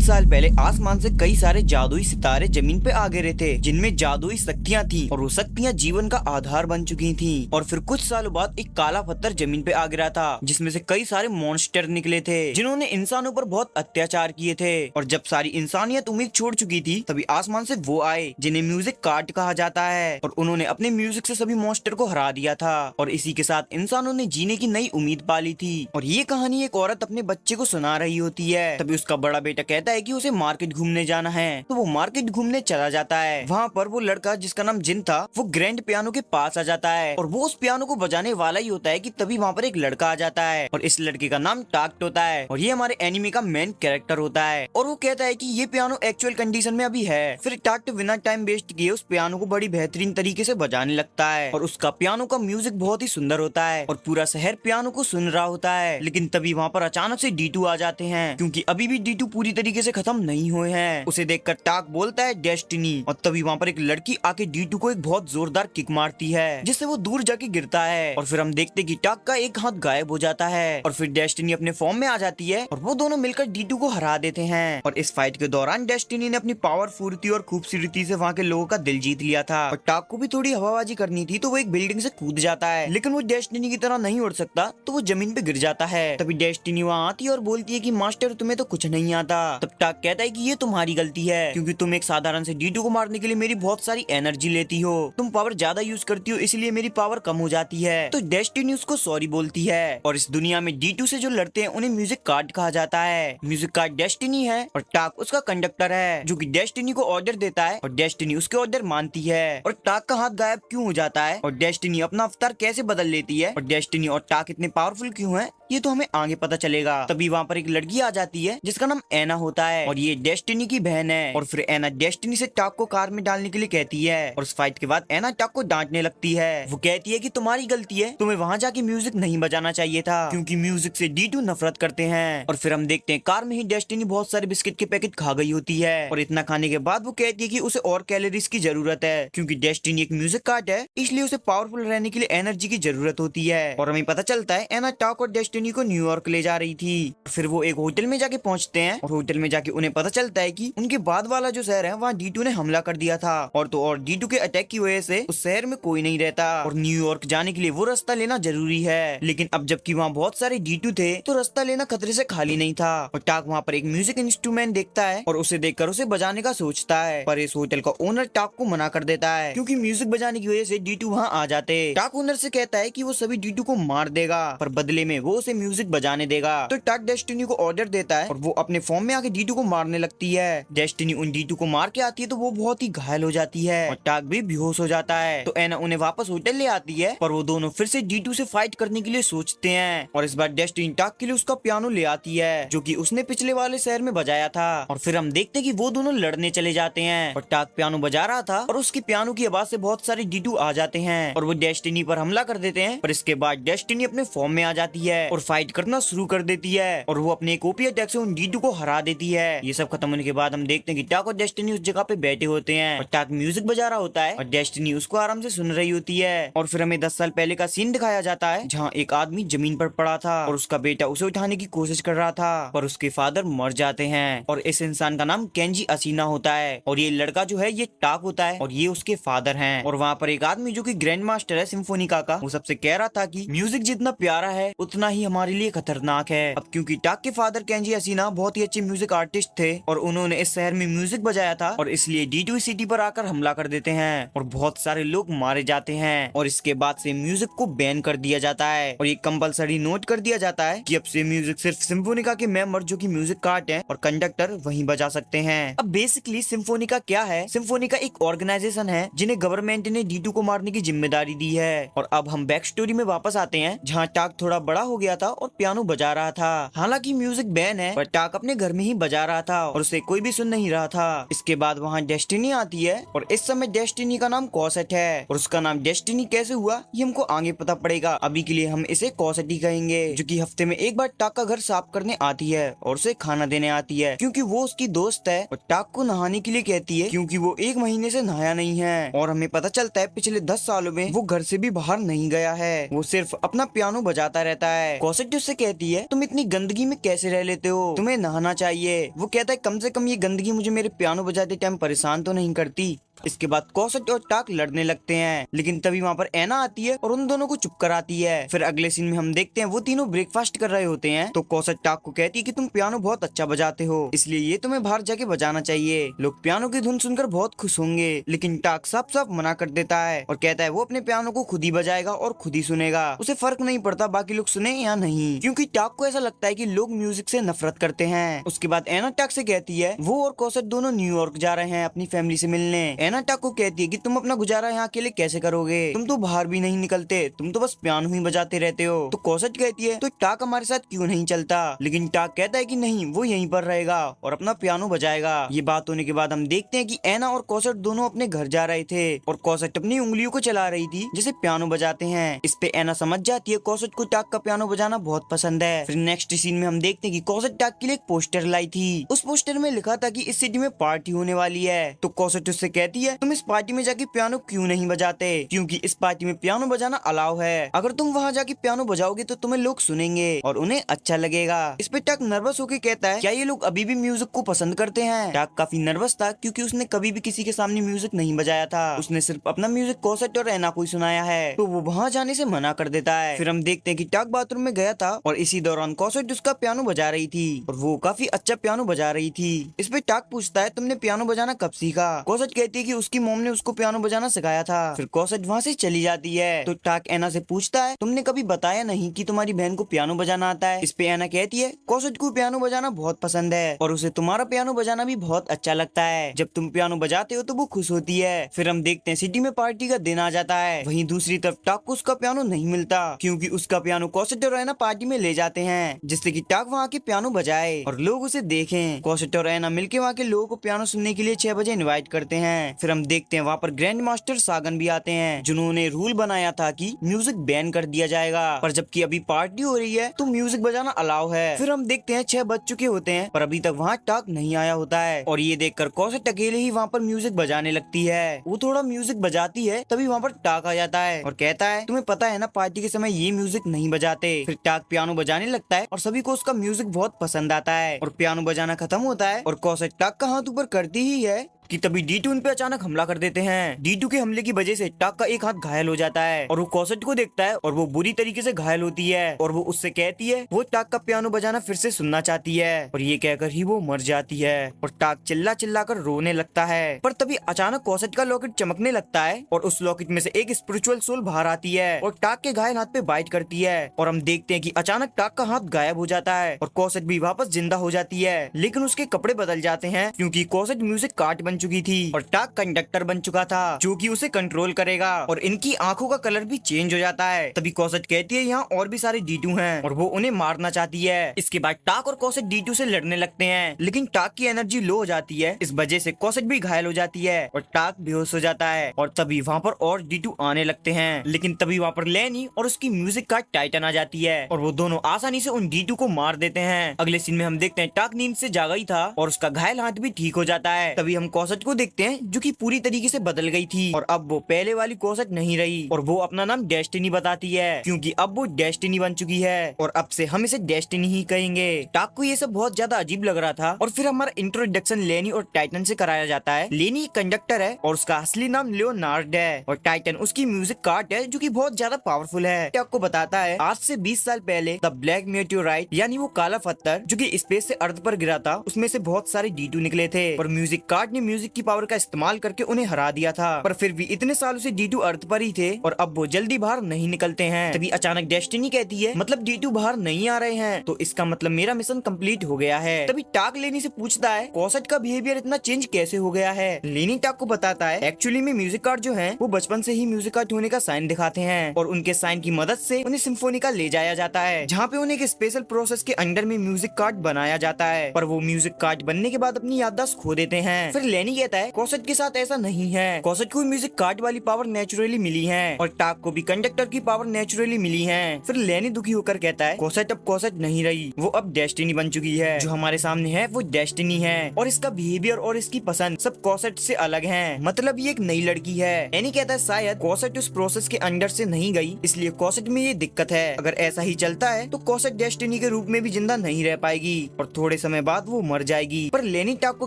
कुछ साल पहले आसमान से कई सारे जादुई सितारे जमीन पे आ गिरे थे, जिनमें जादुई शक्तियाँ थी और वो शक्तियाँ जीवन का आधार बन चुकी थी। और फिर कुछ सालों बाद एक काला पत्थर जमीन पे आ गिरा था, जिसमें से कई सारे मॉन्स्टर निकले थे, जिन्होंने इंसानों पर बहुत अत्याचार किए थे। और जब सारी इंसानियत उम्मीद छोड़ चुकी थी, तभी आसमान से वो आए जिन्हें म्यूजिक कार्ड कहा जाता है, और उन्होंने अपने म्यूजिक से सभी मॉन्स्टर को हरा दिया था। और इसी के साथ इंसानों ने जीने की नई उम्मीद पाली थी। और ये कहानी एक औरत अपने बच्चे को सुना रही होती है। तभी उसका बड़ा बेटा कहता है कि उसे मार्केट घूमने जाना है, तो वो मार्केट घूमने चला जाता है। वहाँ पर वो लड़का जिसका नाम जिन था, वो ग्रैंड पियानो के पास आ जाता है, और वो उस पियानो को बजाने वाला ही होता है कि तभी वहाँ पर एक लड़का आ जाता है, और इस लड़के का नाम टाक्ट होता है, और ये हमारे एनिमे का मेन कैरेक्टर होता है। और वो कहता है कि ये पियानो एक्चुअल कंडीशन में अभी है। फिर टाक्ट बिना टाइम वेस्ट किए उस पियानो को बड़ी बेहतरीन तरीके से बजाने लगता है, और उसका पियानो का म्यूजिक बहुत ही सुंदर होता है, और पूरा शहर पियानो को सुन रहा होता है। लेकिन तभी वहाँ पर अचानक से D2 आ जाते हैं, क्योंकि अभी भी D2 पूरी तरीके से खत्म नहीं हुए हैं। उसे देखकर टाक बोलता है डेस्टिनी, और तभी वहाँ पर एक लड़की आके D2 को एक बहुत जोरदार किक मारती है, जिससे वो दूर जाके गिरता है। और फिर हम देखते कि टाक का एक हाथ गायब हो जाता है, और फिर डेस्टिनी अपने फॉर्म में आ जाती है, और वो दोनों मिलकर D2 को हरा देते हैं। और इस फाइट के दौरान डेस्टिनी ने अपनी पावर, फुर्ती और खूबसूरती से वहाँ के लोगों का दिल जीत लिया था। और टाक को भी थोड़ी हवाबाजी करनी थी, तो वो एक बिल्डिंग से कूद जाता है, लेकिन वो डेस्टिनी की तरह नहीं उड़ सकता, तो वो जमीन पे गिर जाता है। तभी डेस्टिनी वहाँ आती है और बोलती है कि मास्टर, तुम्हें तो कुछ नहीं आता। तब टाक कहता है कि ये तुम्हारी गलती है, क्योंकि तुम एक साधारण से D2 को मारने के लिए मेरी बहुत सारी एनर्जी लेती हो, तुम पावर ज्यादा यूज करती हो, इसलिए मेरी पावर कम हो जाती है। तो डेस्टिनी उसको सॉरी बोलती है। और इस दुनिया में D2 से जो लड़ते हैं उन्हें म्यूजिक कार्ड कहा जाता है। म्यूजिक कार्ड डेस्टिनी है, और टाक उसका कंडक्टर है, जो कि डेस्टिनी को ऑर्डर देता है, और डेस्टिनी उसके ऑर्डर मानती है। और टाक का हाथ गायब क्यों हो जाता है, और डेस्टिनी अपना अवतार कैसे बदल लेती है, और डेस्टिनी और टाक इतने पावरफुल क्यों है, ये तो हमें आगे पता चलेगा। तभी वहाँ पर एक लड़की आ जाती है जिसका नाम एना होता है, और ये डेस्टिनी की बहन है। और फिर एना डेस्टिनी से टाक को कार में डालने के लिए कहती है, और उस फाइट के बाद एना टाक को डांटने लगती है। वो कहती है कि तुम्हारी गलती है, तुम्हें वहाँ जाके म्यूजिक नहीं बजाना चाहिए था, क्योंकि म्यूजिक से D2 नफरत करते हैं। और फिर हम देखते हैं कार में ही डेस्टिनी बहुत सारे बिस्किट के पैकेट खा गई होती है, और इतना खाने के बाद वो कहती है कि उसे और कैलोरीज की जरूरत है, क्योंकि डेस्टिनी एक म्यूजिक कार्ड है, इसलिए उसे पावरफुल रहने के लिए एनर्जी की जरूरत होती है। और हमें पता चलता है एना टाक और डेस्टिनी को न्यूयॉर्क ले जा रही थी। फिर वो एक होटल में जाके पहुंचते हैं, और होटल में जाके उन्हें पता चलता है कि उनके बाद वाला जो शहर है वहाँ D2 ने हमला कर दिया था, और तो और D2 के अटैक की वजह से उस शहर में कोई नहीं रहता, और न्यूयॉर्क जाने के लिए वो रास्ता लेना जरूरी है। लेकिन अब जबकि वहाँ बहुत सारे D2 थे, तो रास्ता लेना खतरे से खाली नहीं था। और टाक वहाँ पर एक म्यूजिक इंस्ट्रूमेंट देखता है, और उसे देखकर उसे बजाने का सोचता है, पर इस होटल का ओनर टाक को मना कर देता है, क्योंकि म्यूजिक बजाने की वजह से D2 वहाँ आ जाते। टाक ओनर से कहता है कि वो सभी D2 को मार देगा, पर बदले में वो उसे म्यूजिक बजाने देगा। तो टाक डेस्टिनी को ऑर्डर देता है, और वो अपने फॉर्म में आके D2 को मारने लगती है। डेस्टिनी उन D2 को मार के आती है, तो वो बहुत ही घायल हो जाती है, और टाक भी बेहोश हो जाता है। तो एना उन्हें वापस होटल ले आती है, पर वो दोनों फिर से D2 से फाइट करने के लिए सोचते हैं। और इस बार डेस्टिनी टाक के लिए उसका पियानो ले आती है, जो कि उसने पिछले वाले शहर में बजाया था। और फिर हम देखते हैं कि वो दोनों लड़ने चले जाते हैं, और टाक पियानो बजा रहा था, और उसके पियानो की आवाज से बहुत सारे D2 आ जाते हैं, और वो डेस्टिनी पर हमला कर देते हैं। पर इसके बाद डेस्टिनी अपने फॉर्म में आ जाती है, और फाइट करना शुरू कर देती है, और वो अपने एक ओपी अटैक से उन D2 को हरा देती है। ये सब खत्म होने के बाद हम देखते हैं कि टाक और डेस्टिनी उस जगह पे बैठे होते हैं, और टाक म्यूजिक बजा रहा होता है, और डेस्टिनी उसको आराम से सुन रही होती है। और फिर हमें 10 साल पहले का सीन दिखाया जाता है, जहाँ एक आदमी जमीन पर पड़ा था, और उसका बेटा उसे उठाने की कोशिश कर रहा था, पर उसके फादर मर जाते हैं। और इस इंसान का नाम केंजी असीना होता है, और ये लड़का जो है ये टाक होता है, और ये उसके फादर हैं। और वहाँ पर एक आदमी जो कि ग्रैंड मास्टर है सिम्फोनिका का, वो सबसे कह रहा था कि म्यूजिक जितना प्यारा है उतना ही हमारे लिए खतरनाक है। अब क्योंकि टाक के फादर केंजी असीना बहुत ही अच्छे म्यूजिक आर्टिस्ट थे, और उन्होंने इस शहर में म्यूजिक बजाया था, और इसलिए D2 सिटी पर आकर हमला कर देते हैं, और बहुत सारे लोग मारे जाते हैं। और इसके बाद से म्यूजिक को बैन कर दिया जाता है, और ये कंपलसरी नोट कर दिया जाता है कि अब से म्यूजिक सिर्फ सिम्फोनिका के मेंबर जो कि म्यूजिक कार्ड है और कंडक्टर वही बजा सकते हैं। अब बेसिकली सिम्फोनिका क्या है? सिम्फोनिका एक ऑर्गेनाइजेशन है जिन्हें गवर्नमेंट ने D2 को मारने की जिम्मेदारी दी है। और अब हम बैक स्टोरी में वापस आते हैं, जहाँ टाक थोड़ा बड़ा हो गया था और पियानो बजा रहा था। हालांकि म्यूजिक बैन है, पर टाक अपने घर में ही बजा रहा था, और उसे कोई भी सुन नहीं रहा था। इसके बाद वहाँ डेस्टिनी आती है, और इस समय डेस्टिनी का नाम कॉसेट है, और उसका नाम डेस्टिनी कैसे हुआ ये हमको आगे पता पड़ेगा। अभी के लिए हम इसे कॉसेट ही कहेंगे, जो कि हफ्ते में एक बार टाक का घर साफ करने आती है, और उसे खाना देने आती है, क्योंकि वो उसकी दोस्त है। और टाक को नहाने के लिए कहती है, क्योंकि वो 1 महीने से नहाया नहीं है। और हमें पता चलता है पिछले 10 सालों में वो घर से भी बाहर नहीं गया है, वो सिर्फ अपना पियानो बजाता रहता है। कॉसेट उससे कहती है, तुम इतनी गंदगी में कैसे रह लेते हो, तुम्हें नहाना चाहिए। है। वो कहता है कम से कम ये गंदगी मुझे मेरे पियानो बजाते टाइम परेशान तो नहीं करती। इसके बाद कॉसेट और टाक लड़ने लगते हैं, लेकिन तभी वहाँ पर एना आती है और उन दोनों को चुप कराती है। फिर अगले सीन में हम देखते हैं वो तीनों ब्रेकफास्ट कर रहे होते हैं, तो कॉसेट टाक को कहती है कि तुम पियानो बहुत अच्छा बजाते हो, इसलिए ये तुम्हें बाहर जाके बजाना चाहिए। लोग पियानो की धुन सुनकर बहुत खुश होंगे, लेकिन टाक साफ साफ मना कर देता है और कहता है वो अपने पियानो को खुद ही बजाएगा और खुद ही सुनेगा, उसे फर्क नहीं पड़ता बाकी लोग सुने या नहीं, क्योंकि टाक को ऐसा लगता है कि लोग म्यूजिक से नफरत करते हैं। उसके बाद एना टाक से कहती है वो और कॉसेट दोनों न्यूयॉर्क जा रहे हैं अपनी फैमिली से मिलने। एना टाक को कहती है कि तुम अपना गुजारा यहाँ अकेले कैसे करोगे, तुम तो बाहर भी नहीं निकलते, तुम तो बस पियानो ही बजाते रहते हो। तो कॉसेट कहती है तो टाक हमारे साथ क्यों नहीं चलता, लेकिन टाक कहता है कि नहीं, वो यहीं पर रहेगा और अपना पियानो बजाएगा। ये बात होने के बाद हम देखते हैं कि एना और कॉसेट दोनों अपने घर जा रहे थे और कॉसेट अपनी उंगलियों को चला रही थी जैसे पियानो बजाते हैं। इस पे एना समझ जाती है कॉसेट को टाक का पियानो बजाना बहुत पसंद है। फिर नेक्स्ट सीन में हम देखते हैं कि कॉसेट टाक के लिए एक पोस्टर लाई थी। उस पोस्टर में लिखा था कि इस सिटी में पार्टी होने वाली है। तो कॉसेट उससे कहती है तुम इस पार्टी में जाके पियानो क्यों नहीं बजाते, क्योंकि इस पार्टी में पियानो बजाना अलाउ है। अगर तुम वहाँ जाके पियानो बजाओगे तो तुम्हें लोग सुनेंगे और उन्हें अच्छा लगेगा। इस पे टाक नर्वस होकर कहता है क्या ये लोग अभी भी म्यूजिक को पसंद करते हैं। टाक काफी नर्वस था क्योंकि उसने कभी भी किसी के सामने म्यूजिक नहीं बजाया था, उसने सिर्फ अपना म्यूजिक कॉसेट और एना को ही सुनाया है, तो वो वहाँ जाने से मना कर देता है। फिर हम देखते हैं कि टाक बाथरूम में गया था और इसी दौरान कॉसेट उसका पियानो बजा रही थी और वो काफी अच्छा पियानो बजा रही थी। इस पे टाक पूछता है तुमने पियानो बजाना कब सीखा। कॉसेट कहती है कि उसकी मॉम ने उसको पियानो बजाना सिखाया था। फिर कॉसेट वहाँ से चली जाती है। तो टाक एना से पूछता है तुमने कभी बताया नहीं कि तुम्हारी बहन को पियानो बजाना आता है। इस पे एना कहती है कॉसेट को पियानो बजाना बहुत पसंद है और उसे तुम्हारा पियानो बजाना भी बहुत अच्छा लगता है, जब तुम पियानो बजाते हो तो वो खुश होती है। फिर हम देखते हैं सिटी में पार्टी का दिन आ जाता है। वहीं दूसरी तरफ टाक को उसका पियानो नहीं मिलता क्योंकि उसका पियानो कॉसेट और एना पार्टी में ले जाते हैं, जिससे कि टाक वहाँ के पियानो बजाए और लोग उसे देखें। कॉसेट और एना मिलकर वहाँ के लोगों को पियानो सुनने के लिए 6 बजे इनवाइट करते हैं। फिर हम देखते हैं वहाँ पर ग्रैंड मास्टर सागन भी आते हैं, जिन्होंने रूल बनाया था कि म्यूजिक बैन कर दिया जाएगा, पर जबकि अभी पार्टी हो रही है तो म्यूजिक बजाना अलाउ है। फिर हम देखते हैं 6 बज चुके होते हैं पर अभी तक वहाँ टाक नहीं आया होता है और ये देखकर कॉसेट अकेले ही वहाँ पर म्यूजिक बजाने लगती है। वो थोड़ा म्यूजिक बजाती है तभी वहाँ पर टाक आ जाता है और कहता है तुम्हें पता है ना पार्टी के समय ये म्यूजिक नहीं बजाते। फिर टाक पियानो बजाने लगता है और सभी को उसका म्यूजिक बहुत पसंद आता है और पियानो बजाना खत्म होता है और कॉसेट टाक का हाथ ऊपर करती ही है कि तभी D2 उन पे अचानक हमला कर देते हैं। D2 के हमले की वजह से टाक का एक हाथ घायल हो जाता है और वो कॉसेट को देखता है और वो बुरी तरीके से घायल होती है और वो उससे कहती है वो टाक का पियानो बजाना फिर से सुनना चाहती है और ये कहकर ही वो मर जाती है और टाक चिल्ला चिल्ला कर रोने लगता है। पर तभी अचानक कॉसेट का लॉकेट चमकने लगता है और उस लॉकेट में से एक स्पिरिचुअल सोल बाहर आती है और टाक के घायल हाथ पे बाइट करती है और हम देखते हैं कि अचानक टाक का हाथ गायब हो जाता है और कॉसेट भी वापस जिंदा हो जाती है, लेकिन उसके कपड़े बदल जाते हैं क्योंकि कॉसेट म्यूजिक कार्ट बन चुकी थी और टाक कंडक्टर बन चुका था जो कि उसे कंट्रोल करेगा और इनकी आंखों का कलर भी चेंज हो जाता है। तभी कॉसेट कहती है यहाँ और भी सारे D2 हैं और वो उन्हें मारना चाहती है। इसके बाद टाक और कॉसेट D2 से लड़ने लगते हैं, लेकिन टाक की एनर्जी लो हो जाती है, इस वजह से कॉसेट भी घायल हो जाती है और टाक बेहोश हो जाता है और तभी वहाँ पर और D2 आने लगते हैं। लेकिन तभी वहाँ पर लेनी और उसकी म्यूजिक कार्ड टाइटन आ जाती है और वो दोनों आसानी से उन D2 को मार देते हैं। अगले सीन में हम देखते हैं टाक नींद से जागा ही था और उसका घायल हाथ भी ठीक हो जाता है। तभी हम कॉसेट को देखते हैं जो कि पूरी तरीके से बदल गई थी और अब वो पहले वाली कॉसेट नहीं रही और वो अपना नाम डेस्टिनी बताती है क्योंकि अब वो डेस्टिनी बन चुकी है और अब से हम इसे डेस्टिनी ही कहेंगे। टाक को ये सब बहुत ज्यादा अजीब लग रहा था और फिर हमारा इंट्रोडक्शन लेनी और टाइटन से कराया जाता है। लेनी एक कंडक्टर है और उसका असली नाम लियोनार्ड है और टाइटन उसकी म्यूजिक कार्ट है जो कि बहुत ज्यादा पावरफुल है। टाक को बताता है आज से 20 साल पहले द ब्लैक मेटियोराइट यानी वो काला पत्थर जो कि स्पेस से अर्थ पर गिरा था, उसमें से बहुत सारे D2 निकले थे और म्यूजिक कार्ट ने म्यूजिक की पावर का इस्तेमाल करके उन्हें हरा दिया था, पर फिर भी इतने सालों से D2 अर्थ पर ही थे और अब वो जल्दी बाहर नहीं निकलते हैं। तभी अचानक डेस्टिनी कहती है मतलब D2 बाहर नहीं आ रहे हैं तो इसका मतलब मेरा मिशन कंप्लीट हो गया है। तभी टाक लेनी से पूछता है कॉसेट का बिहेवियर इतना चेंज कैसे हो गया है। लेनी टाक को बताता है एक्चुअली में म्यूजिक कार्ड जो है वो बचपन से ही म्यूजिक कार्ड होने का साइन दिखाते हैं और उनके साइन की मदद से उन्हें सिम्फोनी का ले जाया जाता है, जहाँ पे उन्हें एक स्पेशल प्रोसेस के अंडर में म्यूजिक कार्ड बनाया जाता है, पर वो म्यूजिक कार्ड बनने के बाद अपनी याददाश्त खो देते हैं। फिर लेनी कहता है कॉसेट के साथ ऐसा नहीं है, कॉसेट को म्यूजिक कार्ड वाली पावर नेचुरली मिली है और टाक को भी कंडक्टर की पावर नेचुरली मिली है। फिर लेनी दुखी होकर कहता है कॉसेट अब कॉसेट नहीं रही, वो अब डेस्टिनी बन चुकी है, जो हमारे सामने है वो डेस्टिनी है और इसका बिहेवियर और इसकी पसंद सब कॉसेट से अलग है, मतलब ये एक नई लड़की है। एनी कहता है शायद कॉसेट उस प्रोसेस के अंडर से नहीं गई, इसलिए कॉसेट में ये दिक्कत है, अगर ऐसा ही चलता है तो कॉसेट डेस्टिनी के रूप में भी जिंदा नहीं रह पाएगी और थोड़े समय बाद वो मर जाएगी। पर लेनी टाक को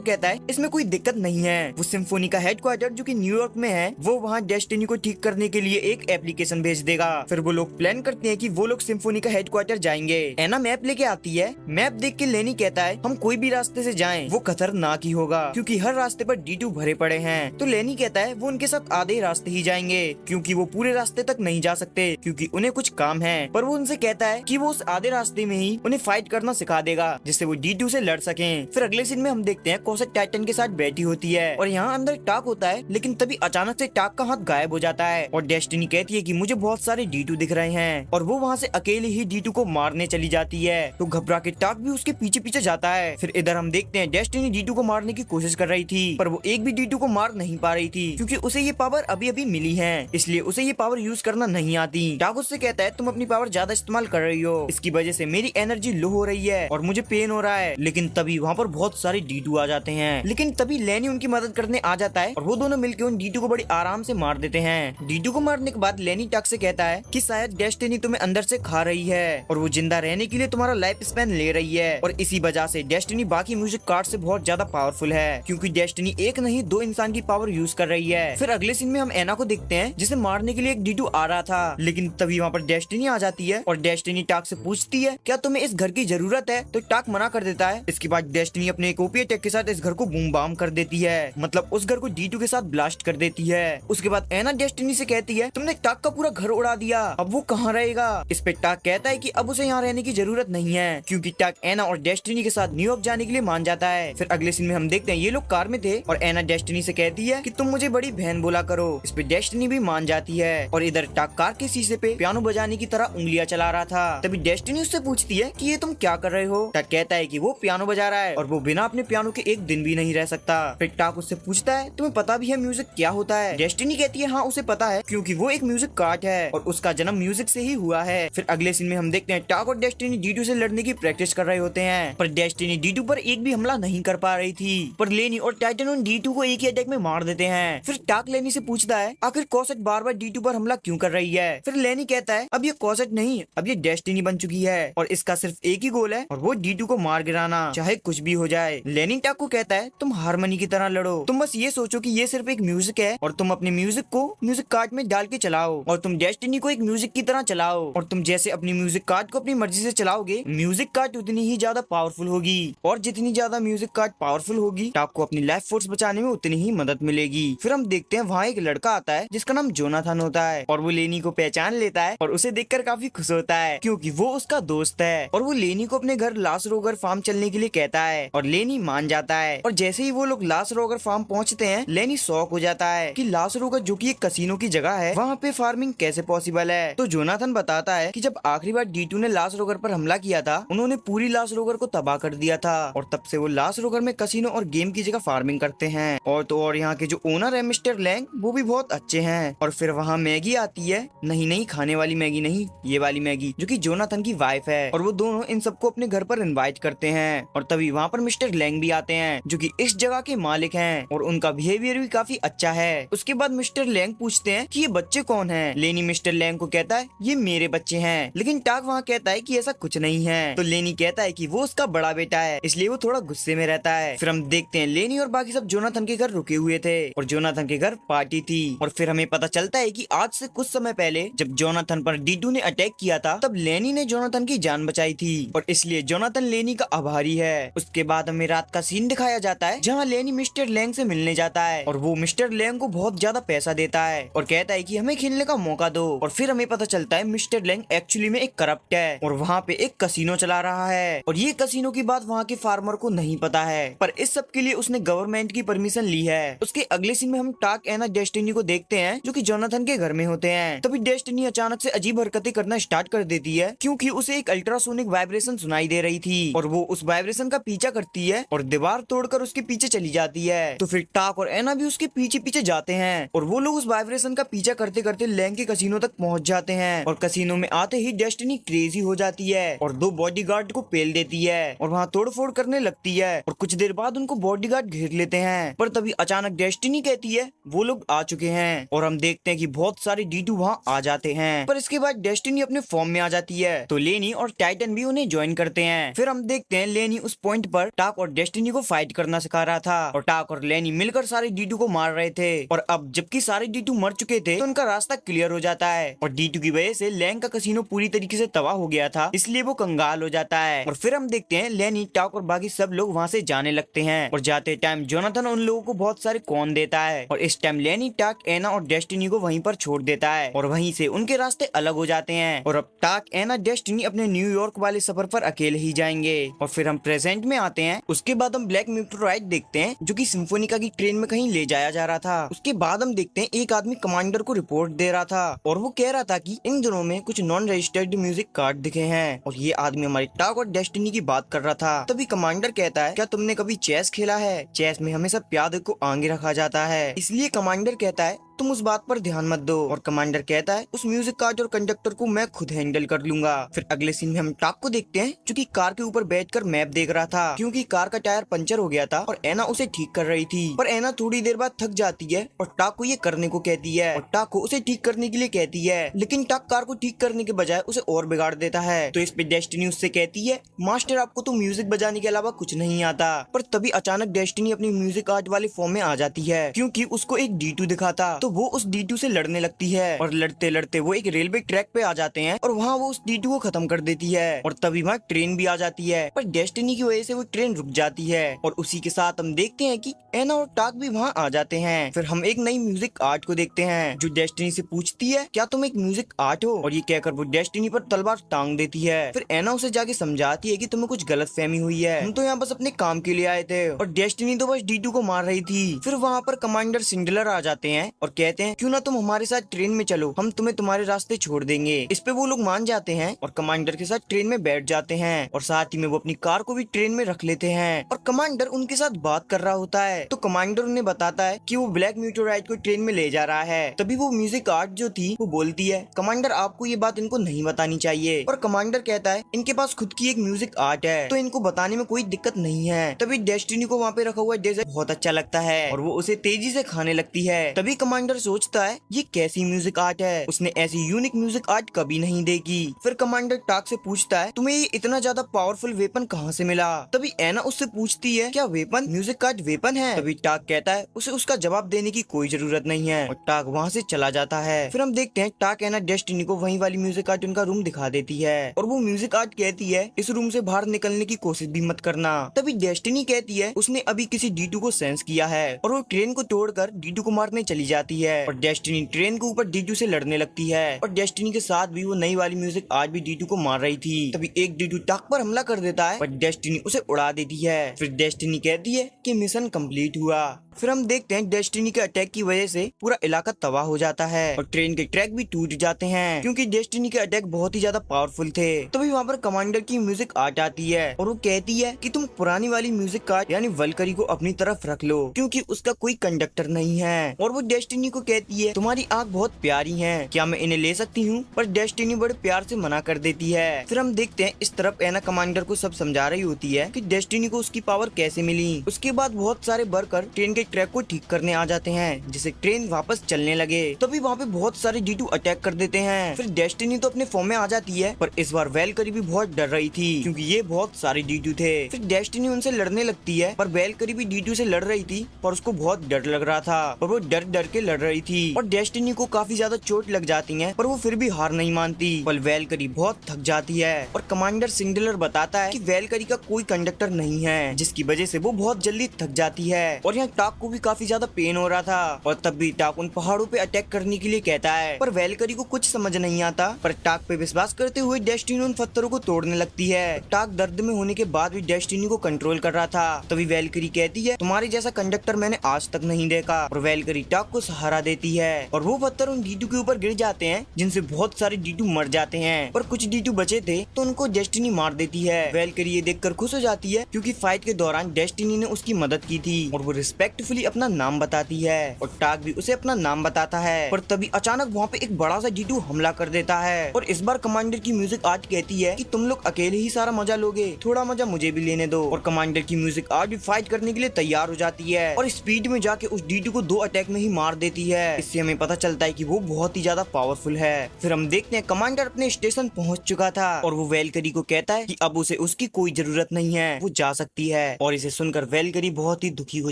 कहता है इसमें कोई दिक्कत नहीं है, वो सिम्फोनी का हेडक्वार्टर जो कि न्यूयॉर्क में है वो वहाँ डेस्टिनी को ठीक करने के लिए एक एप्लीकेशन भेज देगा। फिर वो लोग प्लान करते हैं कि वो लोग सिम्फोनी का हेडक्वार्टर जाएंगे। एना मैप लेके आती है, मैप देख के लेनी कहता है हम कोई भी रास्ते से जाएं वो खतरनाक ही होगा क्योंकि हर रास्ते पर D2 भरे पड़े हैं। तो लेनी कहता है वो उनके साथ आधे रास्ते ही जाएंगे क्योंकि वो पूरे रास्ते तक नहीं जा सकते क्योंकि उन्हें कुछ काम है। पर वो उनसे कहता है कि वो उस आधे रास्ते में ही उन्हें फाइट करना सिखा देगा जिससे वो D2 से लड़ सकें। फिर अगले सीन में हम देखते हैं कॉसेट टाइटन के साथ बैठी होती है और यहाँ अंदर टाक होता है, लेकिन तभी अचानक से टाक का हाथ गायब हो जाता है और डेस्टिनी कहती है कि मुझे बहुत सारे D2 दिख रहे हैं और वो वहाँ से अकेले ही D2 को मारने चली जाती है। तो घबरा के टाक भी उसके पीछे पीछे जाता है। फिर इधर हम देखते हैं डेस्टिनी D2 को मारने की कोशिश कर रही थी पर वो एक भी D2 को मार नहीं पा रही थी क्योंकि उसे ये पावर अभी अभी मिली है, इसलिए उसे ये पावर यूज करना नहीं आती। टाक उससे कहता है तुम अपनी पावर ज्यादा इस्तेमाल कर रही हो, इसकी वजह से मेरी एनर्जी लो हो रही है और मुझे पेन हो रहा है। लेकिन तभी वहाँ पर बहुत सारे D2 आ जाते हैं, लेकिन तभी लेनी उनकी मदद करने आ जाता है और वो दोनों मिलकर उन D2 को बड़ी आराम से मार देते हैं। D2 को मारने के बाद लेनी टाक से कहता है कि शायद डेस्टिनी तुम्हें अंदर से खा रही है और वो जिंदा रहने के लिए तुम्हारा लाइफ स्पैन ले रही है और इसी वजह से डेस्टिनी बाकी म्यूजिक कार्ड से बहुत ज्यादा पावरफुल है क्योंकि डेस्टिनी एक नहीं दो इंसान की पावर यूज कर रही है। फिर अगले सीन में हम एना को देखते हैं जिसे मारने के लिए एक D2 आ रहा था, लेकिन तभी वहाँ पर डेस्टिनी आ जाती है और डेस्टिनी टाक से पूछती है क्या तुम्हें इस घर की जरूरत है, तो टाक मना कर देता है। इसके बाद डेस्टिनी अपने एक अटैक के साथ इस घर को बूम बाम कर देती है, मतलब उस घर को D2 के साथ ब्लास्ट कर देती है। उसके बाद एना डेस्टिनी से कहती है तुमने टाक का पूरा घर उड़ा दिया, अब वो कहाँ रहेगा। इस पे टाक कहता है कि अब उसे यहाँ रहने की जरूरत नहीं है क्योंकि टाक एना और डेस्टिनी के साथ न्यूयॉर्क जाने के लिए मान जाता है। फिर अगले सीन में हम देखते हैं ये लोग कार में थे और एना डेस्टिनी से कहती है कि तुम मुझे बड़ी बहन बोला करो। इस पे डेस्टिनी भी मान जाती है और इधर टाक कार के शीशे पे पियानो बजाने की तरह उंगलियां चला रहा था। तभी डेस्टिनी उससे पूछती है कि ये तुम क्या कर रहे हो। टाक कहता है कि वो पियानो बजा रहा है और वो बिना अपने पियानो के एक दिन भी नहीं रह सकता। फिर टाक उससे पूछता है तुम्हें पता भी है म्यूजिक क्या होता है। डेस्टिनी कहती है हाँ उसे पता है क्योंकि वो एक म्यूजिक कार्ड है और उसका जन्म म्यूजिक से ही हुआ है। फिर अगले सीन में हम देखते हैं टाक और डेस्टिनी D2 से लड़ने की प्रैक्टिस कर रहे होते हैं पर डेस्टिनी D2 पर एक भी हमला नहीं कर पा रही थी, पर लेनी और टाइटन उन D2 को एक ही अटैक में मार देते हैं। फिर टाक लेनी से पूछता है आखिर कॉसेट बार बार D2 पर हमला क्यों कर रही है। फिर लेनी कहता है अब ये कॉसेट नहीं अब ये डेस्टिनी बन चुकी है और इसका सिर्फ एक ही गोल है और वो D2 को मार गिराना, चाहे कुछ भी हो जाए। लेनी टाक को कहता है तुम हारमोनी की तरह लड़ो, तुम बस ये सोचो कि ये सिर्फ एक म्यूजिक है और तुम अपने म्यूजिक को म्यूजिक कार्ड में डाल के चलाओ और तुम डेस्टिनी को एक म्यूजिक की तरह चलाओ और तुम जैसे अपनी म्यूजिक कार्ड को अपनी मर्जी से चलाओगे म्यूजिक कार्ड उतनी ही ज्यादा पावरफुल होगी और जितनी ज्यादा म्यूजिक कार्ड पावरफुल होगी टाक को अपनी लाइफ फोर्स बचाने में उतनी ही मदद मिलेगी। फिर हम देखते हैं वहाँ एक लड़का आता है जिसका नाम जोनाथन होता है और वो लेनी को पहचान लेता है और उसे देखकर काफी खुश होता है क्योंकि वो उसका दोस्त है और वो लेनी को अपने घर लास रोगर फार्म चलने के लिए कहता है और लेनी मान जाता है। और जैसे ही वो लोग लास रोगर फार्म पहुँचते हैं लेनी शॉक हो जाता है कि लास रोगर जो कि एक कसीनो की जगह है वहाँ पे फार्मिंग कैसे पॉसिबल है। तो जोनाथन बताता है कि जब आखिरी बार D2 ने लास रोगर पर हमला किया था उन्होंने पूरी लास रोगर को तबाह कर दिया था और तब से वो लास रोगर में कसीनो और गेम की जगह फार्मिंग करते हैं। और यहाँ के जो ओनर है मिस्टर लैंग वो भी बहुत अच्छे हैं। और फिर वहाँ मैगी आती है, नहीं खाने वाली मैगी नहीं, ये वाली मैगी जो कि जोनाथन की वाइफ है और वो दोनों इन सबको अपने घर पर इनवाइट करते हैं। और तभी वहाँ पर मिस्टर लैंग भी आते हैं जो कि इस जगह के मालिक हैं और उनका बिहेवियर भी काफी अच्छा है। उसके बाद मिस्टर लैंग पूछते हैं कि ये बच्चे कौन हैं। लेनी मिस्टर लैंग को कहता है ये मेरे बच्चे हैं, लेकिन टाक वहाँ कहता है कि ऐसा कुछ नहीं है। तो लेनी कहता है कि वो उसका बड़ा बेटा है इसलिए वो थोड़ा गुस्से में रहता है। फिर हम देखते हैं लेनी और बाकी सब जोनाथन के घर रुके हुए थे और जोनाथन के घर पार्टी थी और फिर हमें पता चलता है कि आज से कुछ समय पहले जब जोनाथन पर D2 ने अटैक किया था तब लेनी ने जोनाथन की जान बचाई थी और इसलिए जोनाथन लेनी का आभारी है। उसके बाद हमें रात का सीन दिखाया जाता है जहाँ लेनी मिस्टर लैंग से मिलने जाता है और वो मिस्टर लैंग को बहुत ज्यादा पैसा देता है और कहता है कि हमें खेलने का मौका दो। और फिर हमें पता चलता है मिस्टर लैंग एक्चुअली में एक करप्ट है और वहाँ पे एक कसीनो चला रहा है और ये कसीनो की बात वहाँ के फार्मर को नहीं पता है, पर इस सब के लिए उसने गवर्नमेंट की परमिशन ली है। उसके अगले सीन में हम टाक एना डेस्टिनी को देखते हैं जो कि जोनाथन के घर में होते हैं। तभी डेस्टिनी अचानक से अजीब हरकतें करना स्टार्ट कर देती है क्योंकि उसे एक अल्ट्रासोनिक वाइब्रेशन सुनाई दे रही थी और वो उस वाइब्रेशन का पीछा करती है और दीवार तोड़कर उसके पीछे चली जाती जाती है। तो फिर टाक और एना भी उसके पीछे पीछे जाते हैं और वो लोग उस वाइब्रेशन का पीछा करते करते लैंग के कसीनो तक पहुंच जाते हैं। और कसीनो में आते ही डेस्टिनी क्रेजी हो जाती है और 2 बॉडीगार्ड को पेल देती है और वहाँ तोड़फोड़ करने लगती है और कुछ देर बाद उनको बॉडीगार्ड घेर लेते हैं। पर तभी अचानक डेस्टिनी कहती है वो लोग आ चुके हैं और हम देखते हैं कि बहुत सारे D2 वहाँ आ जाते हैं। पर इसके बाद डेस्टिनी अपने फॉर्म में आ जाती है तो लेनी और टाइटन भी उन्हें ज्वाइन करते हैं। फिर हम देखते हैं लेनी उस पॉइंट पर टाक और डेस्टिनी को फाइट करना सिखा रहा था और टाक और लेनी मिलकर सारे D2 को मार रहे थे। और अब जबकि सारे D2 मर चुके थे तो उनका रास्ता क्लियर हो जाता है और D2 की वजह से लैंग का कसीनो पूरी तरीके से तबाह हो गया था, इसलिए वो कंगाल हो जाता है। और फिर हम देखते हैं लेनी, टाक और बाकी सब लोग वहाँ से जाने लगते हैं और जाते टाइम जोनाथन उन लोगों को बहुत सारे कॉर्न देता है और इस टाइम लेनी, टाक, एना और डेस्टिनी को वहीं पर छोड़ देता है और वहीं से उनके रास्ते अलग हो जाते हैं। और अब टाक, एना, डेस्टिनी अपने न्यूयॉर्क वाले सफर पर अकेले ही जाएंगे। और फिर हम प्रेजेंट में आते हैं। उसके बाद हम ब्लैक मीटोराइट देखते हैं जो कि सिम्फोनिका की ट्रेन में कहीं ले जाया जा रहा था। उसके बाद हम देखते हैं एक आदमी कमांडर को रिपोर्ट दे रहा था और वो कह रहा था कि इन दिनों में कुछ नॉन रजिस्टर्ड म्यूजिक कार्ड दिखे हैं और ये आदमी हमारी टाक और डेस्टिनी की बात कर रहा था। तभी कमांडर कहता है क्या तुमने कभी चेस खेला है? चेस में हमेशा प्यादे को आगे रखा जाता है, इसलिए कमांडर कहता है तुम उस बात पर ध्यान मत दो। और कमांडर कहता है उस म्यूजिक कार्ड और कंडक्टर को मैं खुद हैंडल कर लूंगा। फिर अगले सीन में हम टाक को देखते हैं जो कि कार के ऊपर बैठकर मैप देख रहा था क्योंकि कार का टायर पंचर हो गया था और एना उसे ठीक कर रही थी। पर एना थोड़ी देर बाद थक जाती है और टाक को ये करने को कहती है और टाक को उसे ठीक करने के लिए कहती है, लेकिन टाक कार को ठीक करने के बजाय उसे और बिगाड़ देता है। तो इस पे डेस्टिनी उससे कहती है मास्टर आपको तो म्यूजिक बजाने के अलावा कुछ नहीं आता। पर तभी अचानक डेस्टिनी अपनी म्यूजिक आर्ट वाले फॉर्म में आ जाती है क्योंकि उसको एक D2 दिखा था। तो वो उस D2 से लड़ने लगती है और लड़ते लड़ते वो एक रेलवे ट्रैक पे आ जाते हैं और वहाँ वो उस D2 को खत्म कर देती है और तभी वहाँ ट्रेन भी आ जाती है। पर डेस्टिनी की वजह से वो ट्रेन रुक जाती है और उसी के साथ हम देखते हैं कि एना और टाक भी वहाँ आ जाते हैं। फिर हम एक नई म्यूजिक आर्ट को देखते हैं जो डेस्टिनी से पूछती है क्या तुम एक म्यूजिक आर्ट हो? और ये कहकर वो डेस्टिनी पर तलवार टांग देती है। फिर एना उसे जाके समझाती है कि तुम्हें कुछ गलत फहमी हुई है, हम तो यहाँ बस अपने काम के लिए आए थे और डेस्टिनी तो बस D2 को मार रही थी। फिर वहाँ पर कमांडर सिंडलर आ जाते हैं और कहते हैं क्यों ना तुम हमारे साथ ट्रेन में चलो, हम तुम्हें तुम्हारे रास्ते छोड़ देंगे। इस पे वो लोग मान जाते हैं और कमांडर के साथ ट्रेन में बैठ जाते हैं और साथ ही में वो अपनी कार को भी ट्रेन में रख लेते हैं और कमांडर उनके साथ बात कर रहा होता है। तो कमांडर उन्हें बताता है कि वो ब्लैक मीटोराइट को ट्रेन में ले जा रहा है। तभी वो म्यूजिक आर्ट जो थी वो बोलती है कमांडर आपको ये बात इनको नहीं बतानी चाहिए। और कमांडर कहता है इनके पास खुद की एक म्यूजिक आर्ट है तो इनको बताने में कोई दिक्कत नहीं है। तभी डेस्टिनी को वहाँ पे रखा हुआ डेजर्ट बहुत अच्छा लगता है और वो उसे तेजी से खाने लगती है। तभी कमांडर सोचता है ये कैसी म्यूजिक आर्ट है, उसने ऐसी यूनिक म्यूजिक आर्ट कभी नहीं देखी। फिर कमांडर टाक से पूछता है तुम्हें ये इतना ज्यादा पावरफुल वेपन कहाँ से मिला? तभी एना उससे पूछती है क्या वेपन म्यूजिक आर्ट वेपन है? तभी टाक कहता है उसे उसका जवाब देने की कोई जरूरत नहीं है और टाक वहाँ से चला जाता है। फिर हम देखते हैं टाक एना डेस्टिनी को वही वाली म्यूजिक आर्ट उनका रूम दिखा देती है और वो म्यूजिक आर्ट कहती है इस रूम से बाहर निकलने की कोशिश भी मत करना। तभी डेस्टिनी कहती है उसने अभी किसी D2 को सेंस किया है और वो ट्रेन को तोड़कर D2 को मारने चली जाती है और डेस्टिनी ट्रेन के ऊपर D2 से लड़ने लगती है और डेस्टिनी के साथ भी वो नई वाली म्यूजिक आज भी D2 को मार रही थी। तभी एक D2 टाक पर हमला कर देता है पर डेस्टिनी उसे उड़ा देती है। फिर डेस्टिनी कहती है कि मिशन कंप्लीट हुआ। फिर हम देखते हैं डेस्टिनी के अटैक की वजह से पूरा इलाका तबाह हो जाता है और ट्रेन के ट्रैक भी टूट जाते हैं क्योंकि डेस्टिनी के अटैक बहुत ही ज्यादा पावरफुल थे। तभी वहाँ पर कमांडर की म्यूजिक आर्ट आती है और वो कहती है कि तुम पुरानी वाली म्यूजिक कार्ड यानी वल्करी को अपनी तरफ रख लो क्योंकि उसका कोई कंडक्टर नहीं है। और वो डेस्टिनी को कहती है तुम्हारी आँख बहुत प्यारी है, क्या मैं इन्हें ले सकती हूँ? पर डेस्टिनी बड़े प्यार से मना कर देती है। फिर हम देखते हैं इस तरफ एना कमांडर को सब समझा रही होती है कि डेस्टिनी को उसकी पावर कैसे मिली। उसके बाद बहुत सारे वर्कर ट्रेन के ट्रैक को ठीक करने आ जाते हैं जिससे ट्रेन वापस चलने लगे। तभी वहाँ पे बहुत सारे D2 अटैक कर देते हैं। फिर डेस्टिनी तो अपने फॉर्म में आ जाती है पर इस बार वेलकरी भी बहुत डर रही थी क्योंकि ये बहुत सारे D2 थे। फिर डेस्टिनी उनसे लड़ने लगती है पर वेलकरी भी D2 से लड़ रही थी पर उसको बहुत डर लग रहा था और वो डर डर के लड़ रही थी और डेस्टिनी को काफी ज्यादा चोट लग जाती है पर वो फिर भी हार नहीं मानती। पर वेलकरी बहुत थक जाती है और कमांडर सिंडलर बताता है कि वेलकरी का कोई कंडक्टर नहीं है जिसकी वजह से वो बहुत जल्दी थक जाती है। और यहाँ टाक टाक को भी काफी ज्यादा पेन हो रहा था और तब भी टाक उन पहाड़ों पे अटैक करने के लिए कहता है, पर वैलकरी को कुछ समझ नहीं आता। पर टाक पे विश्वास करते हुए डेस्टिनी उन पत्थरों को तोड़ने लगती है। टाक दर्द में होने के बाद भी डेस्टिनी को कंट्रोल कर रहा था। तभी वैलकरी कहती है, तुम्हारे जैसा कंडक्टर मैंने आज तक नहीं देखा। और वैलकरी टाक को सहारा देती है और वो पत्थर उन D2 के ऊपर गिर जाते हैं, जिनसे बहुत सारे D2 मर जाते हैं। पर कुछ D2 बचे थे तो उनको डेस्टिनी मार देती है। वैलकरी ये देखकर खुश हो जाती है क्योंकि फाइट के दौरान डेस्टिनी ने उसकी मदद की थी और वो रिस्पेक्टफुली अपना नाम बताती है और टाक भी उसे अपना नाम बताता है। पर तभी अचानक वहाँ पे एक बड़ा सा D2 हमला कर देता है और इस बार कमांडर की म्यूजिक आर्ट कहती है कि तुम लोग अकेले ही सारा मजा लोगे, थोड़ा मजा मुझे भी लेने दो। और कमांडर की म्यूजिक आर्ट भी फाइट करने के लिए तैयार हो जाती है और स्पीड में जाके उस D2 को 2 अटैक में ही मार देती है। इससे हमें पता चलता है कि वो बहुत ही ज्यादा पावरफुल है। फिर हम देखते हैं कमांडर अपने स्टेशन पहुंच चुका था और वो वैलकरी को कहता है कि अब उसे उसकी कोई जरूरत नहीं है, वो जा सकती है। और इसे सुनकर वैलकरी बहुत ही दुखी हो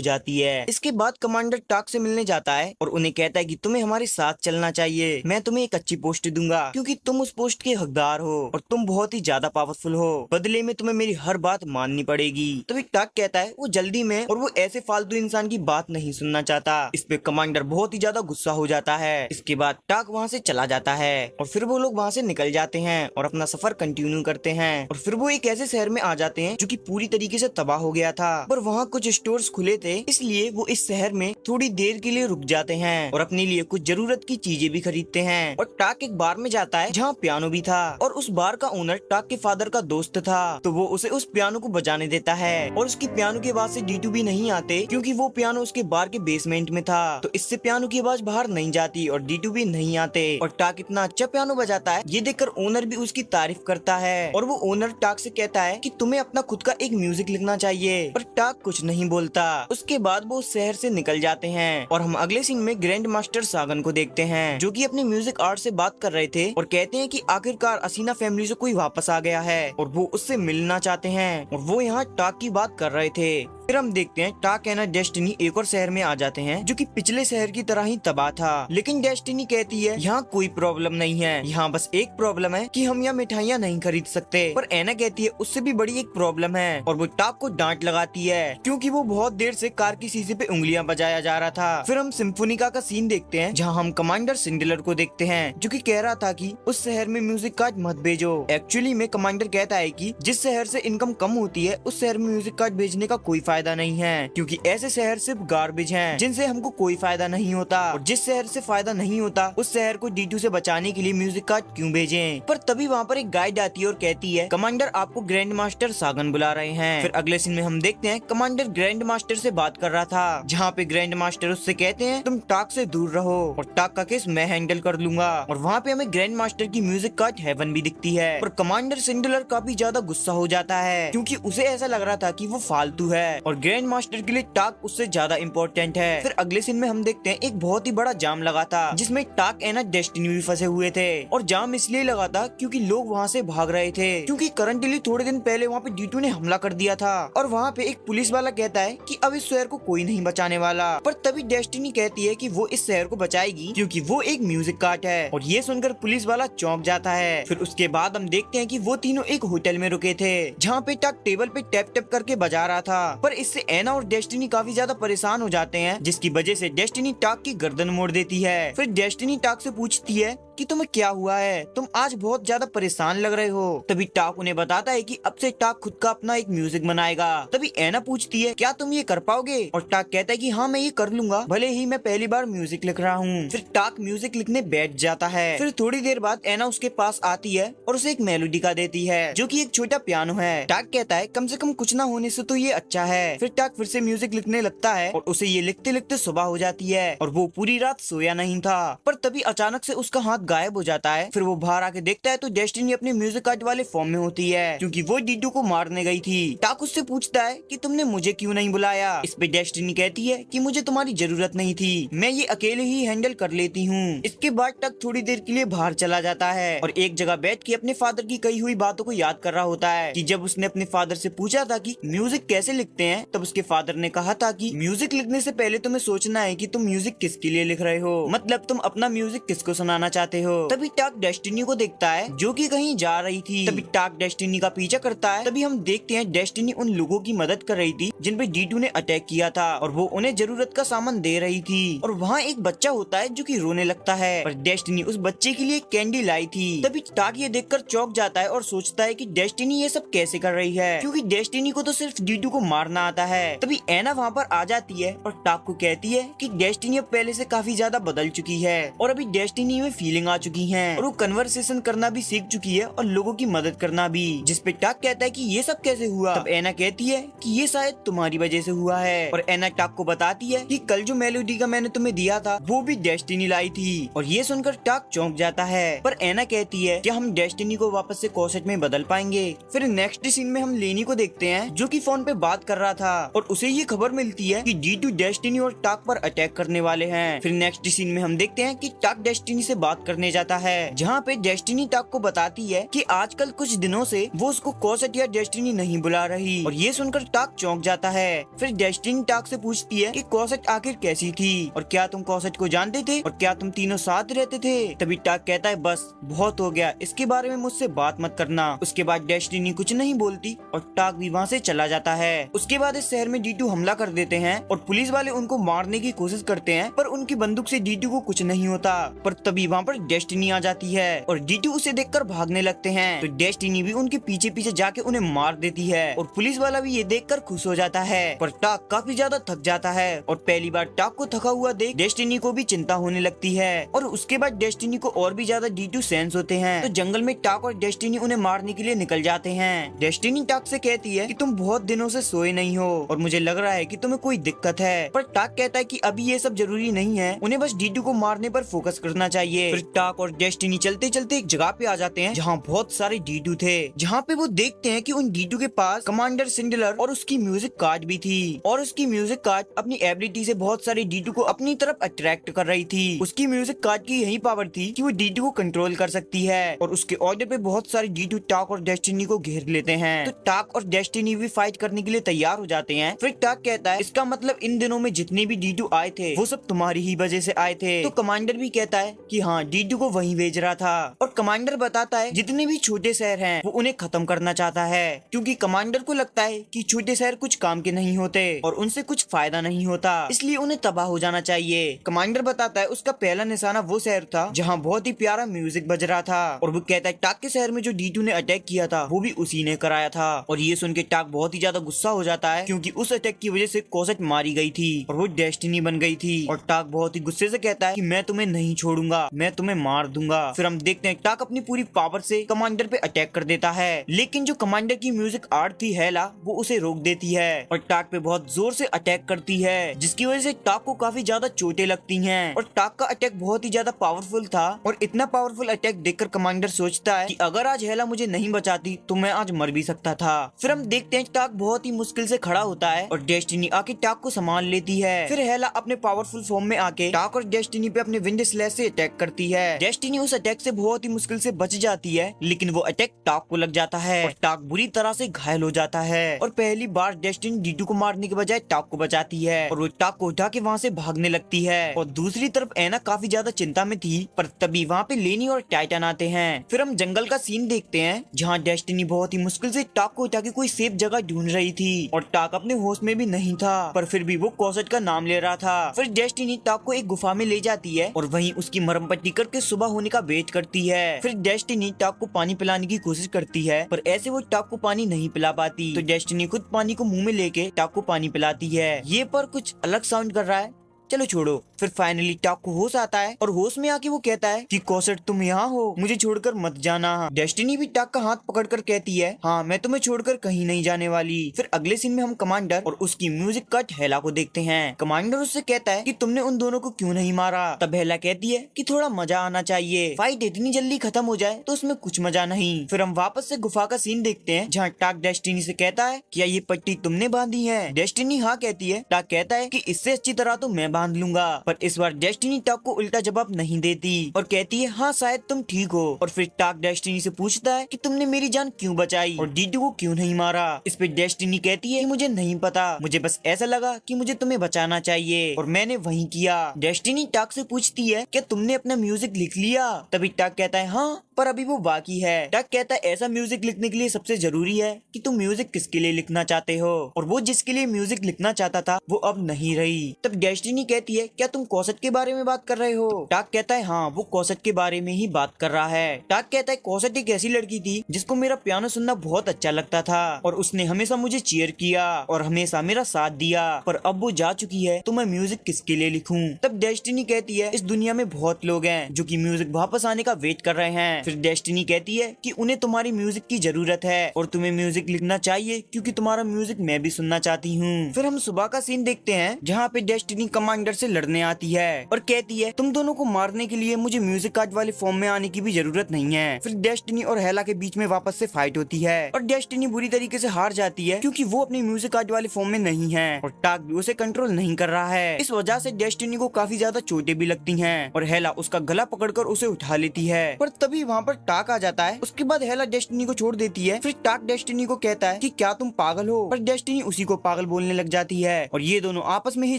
जाती है। इसके बाद कमांडर टाक से मिलने जाता है और उन्हें कहता है कि तुम्हें हमारे साथ चलना चाहिए, मैं तुम्हें एक अच्छी पोस्ट दूंगा क्योंकि तुम उस पोस्ट के हकदार हो और तुम बहुत ही ज्यादा पावरफुल हो, बदले में तुम्हें मेरी हर बात माननी पड़ेगी। तभी टाक कहता है वो जल्दी में और वो ऐसे फालतू इंसान की बात नहीं सुनना चाहता। इस पे कमांडर बहुत ही ज्यादा गुस्सा हो जाता है। इसके बाद टाक वहाँ से चला जाता है और फिर वो लोग वहाँ से निकल जाते हैं और अपना सफर कंटिन्यू करते हैं। और फिर वो एक ऐसे शहर में आ जाते हैं जो कि पूरी तरीके से तबाह हो गया था, पर वहाँ कुछ स्टोर्स खुले थे, इसलिए वो इस शहर में थोड़ी देर के लिए रुक जाते हैं और अपने लिए कुछ जरूरत की चीजें भी खरीदते हैं। और टाक एक बार में जाता है जहाँ पियानो भी था और उस बार का ओनर टाक के फादर का दोस्त था, तो वो उसे उस पियानो को बजाने देता है। और उसकी पियानो की आवाज से D2 भी नहीं आते क्योंकि वो पियानो उसके बार के बेसमेंट में था, तो इससे पियानो की आवाज बाहर नहीं जाती और D2 भी नहीं आते। और टाक इतना अच्छा पियानो बजाता है, ये देखकर ओनर भी उसकी तारीफ करता है और वो ओनर टाक से कहता है कि तुम्हें अपना खुद का एक म्यूजिक लिखना चाहिए, पर टाक कुछ नहीं बोलता। उसके बाद वो उस शहर से निकल जाते हैं और हम अगले सीन में ग्रैंड मास्टर सागन को देखते हैं जो कि अपने म्यूजिक आर्ट से बात कर रहे थे और कहते हैं कि आखिरकार असीना फैमिली से कोई वापस आ गया है और वो उससे मिलना चाहते हैं और वो यहाँ टाक की बात कर रहे थे। फिर हम देखते हैं टाक एंड डेस्टिनी एक और शहर में आ जाते हैं जो कि पिछले शहर की तरह ही तबाह था, लेकिन डेस्टिनी कहती है यहाँ कोई प्रॉब्लम नहीं है, यहाँ बस एक प्रॉब्लम है कि हम यहाँ मिठाइयाँ नहीं खरीद सकते। पर एना कहती है उससे भी बड़ी एक प्रॉब्लम है और वो टाक को डांट लगाती है क्योंकि वो बहुत देर से कार की शीशे पे उंगलियां बजाया जा रहा था। फिर हम सिम्फोनिका का सीन देखते हैं जहाँ हम कमांडर सिंडलर को देखते हैं जो कि कह रहा था कि उस शहर में म्यूजिक कार्ड मत भेजो। एक्चुअली में कमांडर कहता है कि जिस शहर से इनकम कम होती है उस शहर में म्यूजिक कार्ड भेजने का कोई फायदा नहीं है क्योंकि ऐसे शहर सिर्फ गार्बेज हैं जिनसे हमको कोई फायदा नहीं होता, और जिस शहर से फायदा नहीं होता उस शहर को D2 से बचाने के लिए म्यूजिक कार्ड क्यों भेजें। पर तभी वहाँ पर एक गाइड आती है और कहती है कमांडर आपको ग्रैंड मास्टर सागन बुला रहे हैं। फिर अगले सीन में हम देखते हैं कमांडर ग्रैंड मास्टर से बात कर रहा था जहाँ पे ग्रैंड मास्टर उससे कहते हैं तुम टाक से दूर रहो और टाक का केस मैं हैंडल कर लूंगा। और वहाँ पे हमें ग्रैंड मास्टर की म्यूजिक कार्ड हेवन भी दिखती है। पर कमांडर सिंडलर काफी ज्यादा गुस्सा हो जाता है क्योंकि उसे ऐसा लग रहा था कि वो फालतू है और ग्रैंड मास्टर के लिए टाक उससे ज्यादा इम्पोर्टेंट है। फिर अगले सीन में हम देखते हैं एक बहुत ही बड़ा जाम लगा था जिसमें टाक एना डेस्टिनी भी फंसे हुए थे और जाम इसलिए लगा था क्योंकि लोग वहाँ से भाग रहे थे क्योंकि करंटली थोड़े दिन पहले वहाँ पे D2 ने हमला कर दिया था और वहाँ पे एक पुलिस वाला कहता है कि अब इस शहर को कोई नहीं बचाने वाला। पर तभी डेस्टिनी कहती है कि वो इस शहर को बचाएगी क्योंकि वो एक म्यूजिक कार्ड है और ये सुनकर पुलिस वाला चौंक जाता है। फिर उसके बाद हम देखते हैं कि वो तीनों एक होटल में रुके थे जहाँ पे टाक टेबल पे टैप टैप करके बजा रहा था, पर इससे एना और डेस्टिनी काफी ज्यादा परेशान हो जाते हैं जिसकी वजह से डेस्टिनी टाक की गर्दन मोड़ देती है। फिर डेस्टिनी टाक से पूछती है कि तुम्हें क्या हुआ है, तुम आज बहुत ज्यादा परेशान लग रहे हो। तभी टाक उन्हें बताता है कि अब से टाक खुद का अपना एक म्यूजिक बनाएगा। तभी एना पूछती है क्या तुम ये कर पाओगे, और टाक कहता है कि हाँ मैं ये कर लूंगा, भले ही मैं पहली बार म्यूजिक लिख रहा हूँ। फिर टाक म्यूजिक लिखने बैठ जाता है। फिर थोड़ी देर बाद एना उसके पास आती है और उसे एक मेलोडी का देती है जो कि एक छोटा पियानो है। टाक कहता है कम से कम कुछ ना होने से तो ये अच्छा है। फिर टाक फिर से म्यूजिक लिखने लगता है और उसे ये लिखते लिखते सुबह हो जाती है और वो पूरी रात सोया नहीं था। पर तभी अचानक से उसका हाथ गायब हो जाता है। फिर वो बाहर आके देखता है तो डेस्टिनी अपने म्यूजिक कार्ड वाले फॉर्म में होती है क्योंकि वो D2 को मारने गई थी। टाक उससे पूछता है कि तुमने मुझे क्यों नहीं बुलाया। इस पे डेस्टिनी कहती है कि मुझे तुम्हारी जरूरत नहीं थी, मैं ये अकेले ही हैंडल कर लेती हूँ। इसके बाद टाक थोड़ी देर के लिए बाहर चला जाता है और एक जगह बैठ के अपने फादर की कही हुई बातों को याद कर रहा होता है कि जब उसने अपने फादर से पूछा था कि म्यूजिक कैसे लिखते हैं, तब उसके फादर ने कहा था कि म्यूजिक लिखने से पहले तुम्हें सोचना है कि तुम म्यूजिक किसके लिए लिख रहे हो, मतलब तुम अपना म्यूजिक किसको सुनाना चाहते चाहते हो। तभी टाक डेस्टिनी को देखता है जो कि कहीं जा रही थी। तभी टाक डेस्टिनी का पीछा करता है। तभी हम देखते हैं डेस्टिनी उन लोगों की मदद कर रही थी जिन पे D2 ने अटैक किया था और वो उन्हें जरूरत का सामान दे रही थी। और वहाँ एक बच्चा होता है जो कि रोने लगता है पर डेस्टिनी उस बच्चे के लिए कैंडी लाई थी। तभी टाक ये देखकर चौंक जाता है और सोचता है कि डेस्टिनी ये सब कैसे कर रही है, क्योंकि डेस्टिनी को तो सिर्फ D2 को मारना आता है। तभी एना वहाँ पर आ जाती है और टाक को कहती है कि डेस्टिनी अब पहले से काफी ज्यादा बदल चुकी है और अभी डेस्टिनी में फीलिंग आ चुकी है और वो कन्वर्सेशन करना भी सीख चुकी है और लोगों की मदद करना भी। जिस पे टाक कहता है कि ये सब कैसे हुआ। तब एना कहती है कि ये शायद तुम्हारी वजह से हुआ है और एना टाक को बताती है कि कल जो मेलोडी का मैंने तुम्हें दिया था वो भी डेस्टिनी लाई थी। और ये सुनकर टाक चौंक जाता है पर एना कहती है कि हम डेस्टिनी को वापस से कॉसेट में बदल पाएंगे। फिर नेक्स्ट सीन में हम लेनी को देखते हैं जो कि फोन पे बात कर रहा था और उसे ये खबर मिलती है कि D2 डेस्टिनी और टाक पर अटैक करने वाले हैं। फिर नेक्स्ट सीन में हम देखते हैं कि टाक डेस्टिनी से बात करने जाता है जहाँ पे डेस्टिनी टाक को बताती है कि आजकल कुछ दिनों से वो उसको कॉसेट या डेस्टिनी नहीं बुला रही और ये सुनकर टाक चौंक जाता है। फिर डेस्टिनी टाक से पूछती है कि कॉसेट आखिर कैसी थी और क्या तुम कॉसेट को जानते थे और क्या तुम तीनों साथ रहते थे। तभी टाक कहता है बस बहुत हो गया, इसके बारे में मुझसे बात मत करना। उसके बाद डेस्टिनी कुछ नहीं बोलती और टाक भी वहाँ से चला जाता है। उसके बाद इस शहर में D2 हमला कर देते हैं और पुलिस वाले उनको मारने की कोशिश करते हैं पर उनकी बंदूक से D2 को कुछ नहीं होता। पर तभी वहाँ पर डेस्टिनी आ जाती है और D2 उसे देखकर भागने लगते हैं तो डेस्टिनी भी उनके पीछे पीछे जाके उन्हें मार देती है और पुलिस वाला भी ये देखकर खुश हो जाता है। पर टाक काफी ज्यादा थक जाता है और पहली बार टाक को थका हुआ देख डेस्टिनी को भी चिंता होने लगती है और उसके बाद डेस्टिनी को और भी ज्यादा D2 सेंस होते हैं तो जंगल में टाक और डेस्टिनी उन्हें मारने के लिए निकल जाते हैं। डेस्टिनी टाक से कहती है कि तुम बहुत दिनों से सोए नहीं हो और मुझे लग रहा है कि तुम्हें कोई दिक्कत है। पर टाक कहता है कि अभी ये सब जरूरी नहीं है, उन्हें बस D2 को मारने पर फोकस करना चाहिए। फिर टाक और डेस्टिनी चलते चलते एक जगह पे आ जाते हैं जहाँ बहुत सारे D2 थे, जहाँ पे वो देखते हैं कि उन D2 के पास कमांडर सिंडलर और उसकी म्यूजिक कार्ड भी थी और उसकी म्यूजिक कार्ड अपनी एबिलिटी से बहुत सारे D2 को अपनी तरफ अट्रैक्ट कर रही थी। उसकी म्यूजिक कार्ड की यही पावर थी कि वो D2 को कंट्रोल कर सकती है और उसके ऑर्डर पे बहुत सारे D2 टाक और डेस्टिनी को घेर लेते हैं। तो टाक और डेस्टिनी भी फाइट करने के लिए तैयार हो जाते हैं। फिर टाक कहता है इसका मतलब इन दिनों में जितने भी D2 आए थे वो सब तुम्हारी ही वजह से आए थे। तो कमांडर भी कहता है कि हाँ D2 को वहीं भेज रहा था और कमांडर बताता है जितने भी छोटे शहर हैं वो उन्हें खत्म करना चाहता है क्योंकि कमांडर को लगता है कि छोटे शहर कुछ काम के नहीं होते और उनसे कुछ फायदा नहीं होता, इसलिए उन्हें तबाह हो जाना चाहिए। कमांडर बताता है उसका पहला निशाना वो शहर था जहाँ बहुत ही प्यारा म्यूजिक बज रहा था और वो कहता है टाक के शहर में जो D2 ने अटैक किया था वो भी उसी ने कराया था। और ये सुन के टाक बहुत ही ज्यादा गुस्सा हो जाता है क्योंकि उस अटैक की वजह से कॉसेट मारी गई थी और वो डेस्टिनी बन गई थी। और टाक बहुत ही गुस्से से कहता है कि मैं तुम्हें नहीं छोड़ूंगा, मैं तुम्हें मार दूंगा। फिर हम देखते हैं टाक अपनी पूरी पावर से कमांडर पे अटैक कर देता है लेकिन जो कमांडर की म्यूजिक आर्ट थी हेला वो उसे रोक देती है और टाक पे बहुत जोर से अटैक करती है जिसकी वजह से टाक को काफी ज्यादा चोटें लगती हैं। और टाक का अटैक बहुत ही ज्यादा पावरफुल था और इतना पावरफुल अटैक देखकर कमांडर सोचता है कि अगर आज हेला मुझे नहीं बचाती तो मैं आज मर भी सकता था। फिर हम देखते हैं टाक बहुत ही मुश्किल से खड़ा होता है और डेस्टिनी आके टाक को संभाल लेती है। फिर हेला अपने पावरफुल फॉर्म में आके टाक और डेस्टिनी पे अपने विंड स्लैश से अटैक करती है। डेस्टिनी उस अटैक से बहुत ही मुश्किल से बच जाती है लेकिन वो अटैक टाक को लग जाता है और टाक बुरी तरह से घायल हो जाता है और पहली बार डेस्टिनी D2 को मारने के बजाय टाक को बचाती है और वो टाक को उठा के वहाँ से भागने लगती है। और दूसरी तरफ एना काफी ज्यादा चिंता में थी पर तभी वहाँ पे लेनी और टाइटन आते हैं। फिर हम जंगल का सीन देखते हैं जहाँ डेस्टिनी बहुत ही मुश्किल से टाक को उठा के कोई सेफ जगह ढूंढ रही थी और टाक अपने होश में भी नहीं था पर फिर भी वो कॉसेट का नाम ले रहा था। फिर डेस्टिनी टाक को एक गुफा में ले जाती है और वहीं उसकी मरहम पट्टी करके सुबह होने का वेट करती है। फिर डेस्टिनी टाक को पानी पिलाने की कोशिश करती है पर ऐसे वो टाक को पानी नहीं पिला पाती तो डेस्टिनी खुद पानी को मुंह में लेके टाक को पानी पिलाती है। ये पर कुछ अलग साउंड कर रहा है, चलो छोड़ो। फिर फाइनली टाक को होश आता है और होश में आके वो कहता है कि कॉसेट तुम यहाँ हो, मुझे छोड़कर मत जाना। डेस्टिनी भी टाक का हाथ पकड़कर कहती है हाँ मैं तुम्हें छोड़कर कहीं नहीं जाने वाली। फिर अगले सीन में हम कमांडर और उसकी म्यूजिक कट हेला को देखते हैं। कमांडर उससे कहता है कि तुमने उन दोनों को क्यों नहीं मारा। तब हेला कहती है कि थोड़ा मजा आना चाहिए, फाइट इतनी जल्दी खत्म हो जाए तो उसमें कुछ मजा नहीं। फिर हम वापस से गुफा का सीन देखते हैं जहाँ टाक डेस्टिनी से कहता है क्या ये पट्टी तुमने बांधी है। डेस्टिनी हाँ कहती है। टाक कहता है कि इससे अच्छी तरह तो मैं बांध लूंगा। पर इस बार डेस्टिनी टाक को उल्टा जवाब नहीं देती और कहती है हाँ शायद तुम ठीक हो। और फिर टाक डेस्टिनी से पूछता है कि तुमने मेरी जान क्यों बचाई और डीटू को क्यों नहीं मारा। इस पे डेस्टिनी कहती है कि मुझे नहीं पता, मुझे बस ऐसा लगा कि मुझे तुम्हें बचाना चाहिए और मैंने वही किया। डेस्टिनी टाक से पूछती है क्या तुमने अपना म्यूजिक लिख लिया। तभी टाक कहता है हाँ पर अभी वो बाकी है। टाक कहता है ऐसा म्यूजिक लिखने के लिए सबसे जरूरी है कि तुम म्यूजिक किसके लिए लिखना चाहते हो, और वो जिसके लिए म्यूजिक लिखना चाहता था वो अब नहीं रही। तब डेस्टिनी कहती है क्या तुम कौसत के बारे में बात कर रहे हो। टाक कहता है हाँ वो कौसत के बारे में ही बात कर रहा है। टाक कहता है कौसत एक ऐसी लड़की थी जिसको मेरा पियानो सुनना बहुत अच्छा लगता था और उसने हमेशा मुझे चीयर किया और हमेशा मेरा साथ दिया, पर अब वो जा चुकी है तो मैं म्यूजिक किसके लिए लिखूं। तब डेस्टिनी कहती है इस दुनिया में बहुत लोग हैं जो कि म्यूजिक वापस आने का वेट कर रहे हैं। फिर डेस्टिनी कहती है कि उन्हें तुम्हारी म्यूजिक की जरूरत है और तुम्हें म्यूजिक लिखना चाहिए क्योंकि तुम्हारा म्यूजिक मैं भी सुनना चाहती हूँ। फिर हम सुबह का सीन देखते हैं जहाँ पे डेस्टिनी कमांडर से लड़ने आती है और कहती है तुम दोनों को मारने के लिए मुझे म्यूजिक कार्ड वाले फॉर्म में आने की भी जरूरत नहीं है। फिर डेस्टिनी और हेला के बीच में वापस से फाइट होती है और डेस्टिनी बुरी तरीके से हार जाती है क्योंकि वो अपनी म्यूजिक कार्ड वाले फॉर्म में नहीं है और टाक भी उसे कंट्रोल नहीं कर रहा है। इस वजह से डेस्टिनी को काफी ज्यादा चोटें भी लगती हैं और हेला उसका गला पकड़कर उसे उठा लेती है। पर तभी वहाँ पर टाक आ जाता है। उसके बाद हेला डेस्टिनी को छोड़ देती है। फिर टाक डेस्टिनी को कहता है कि क्या तुम पागल हो, पर डेस्टिनी उसी को पागल बोलने लग जाती है और ये दोनों आपस में ही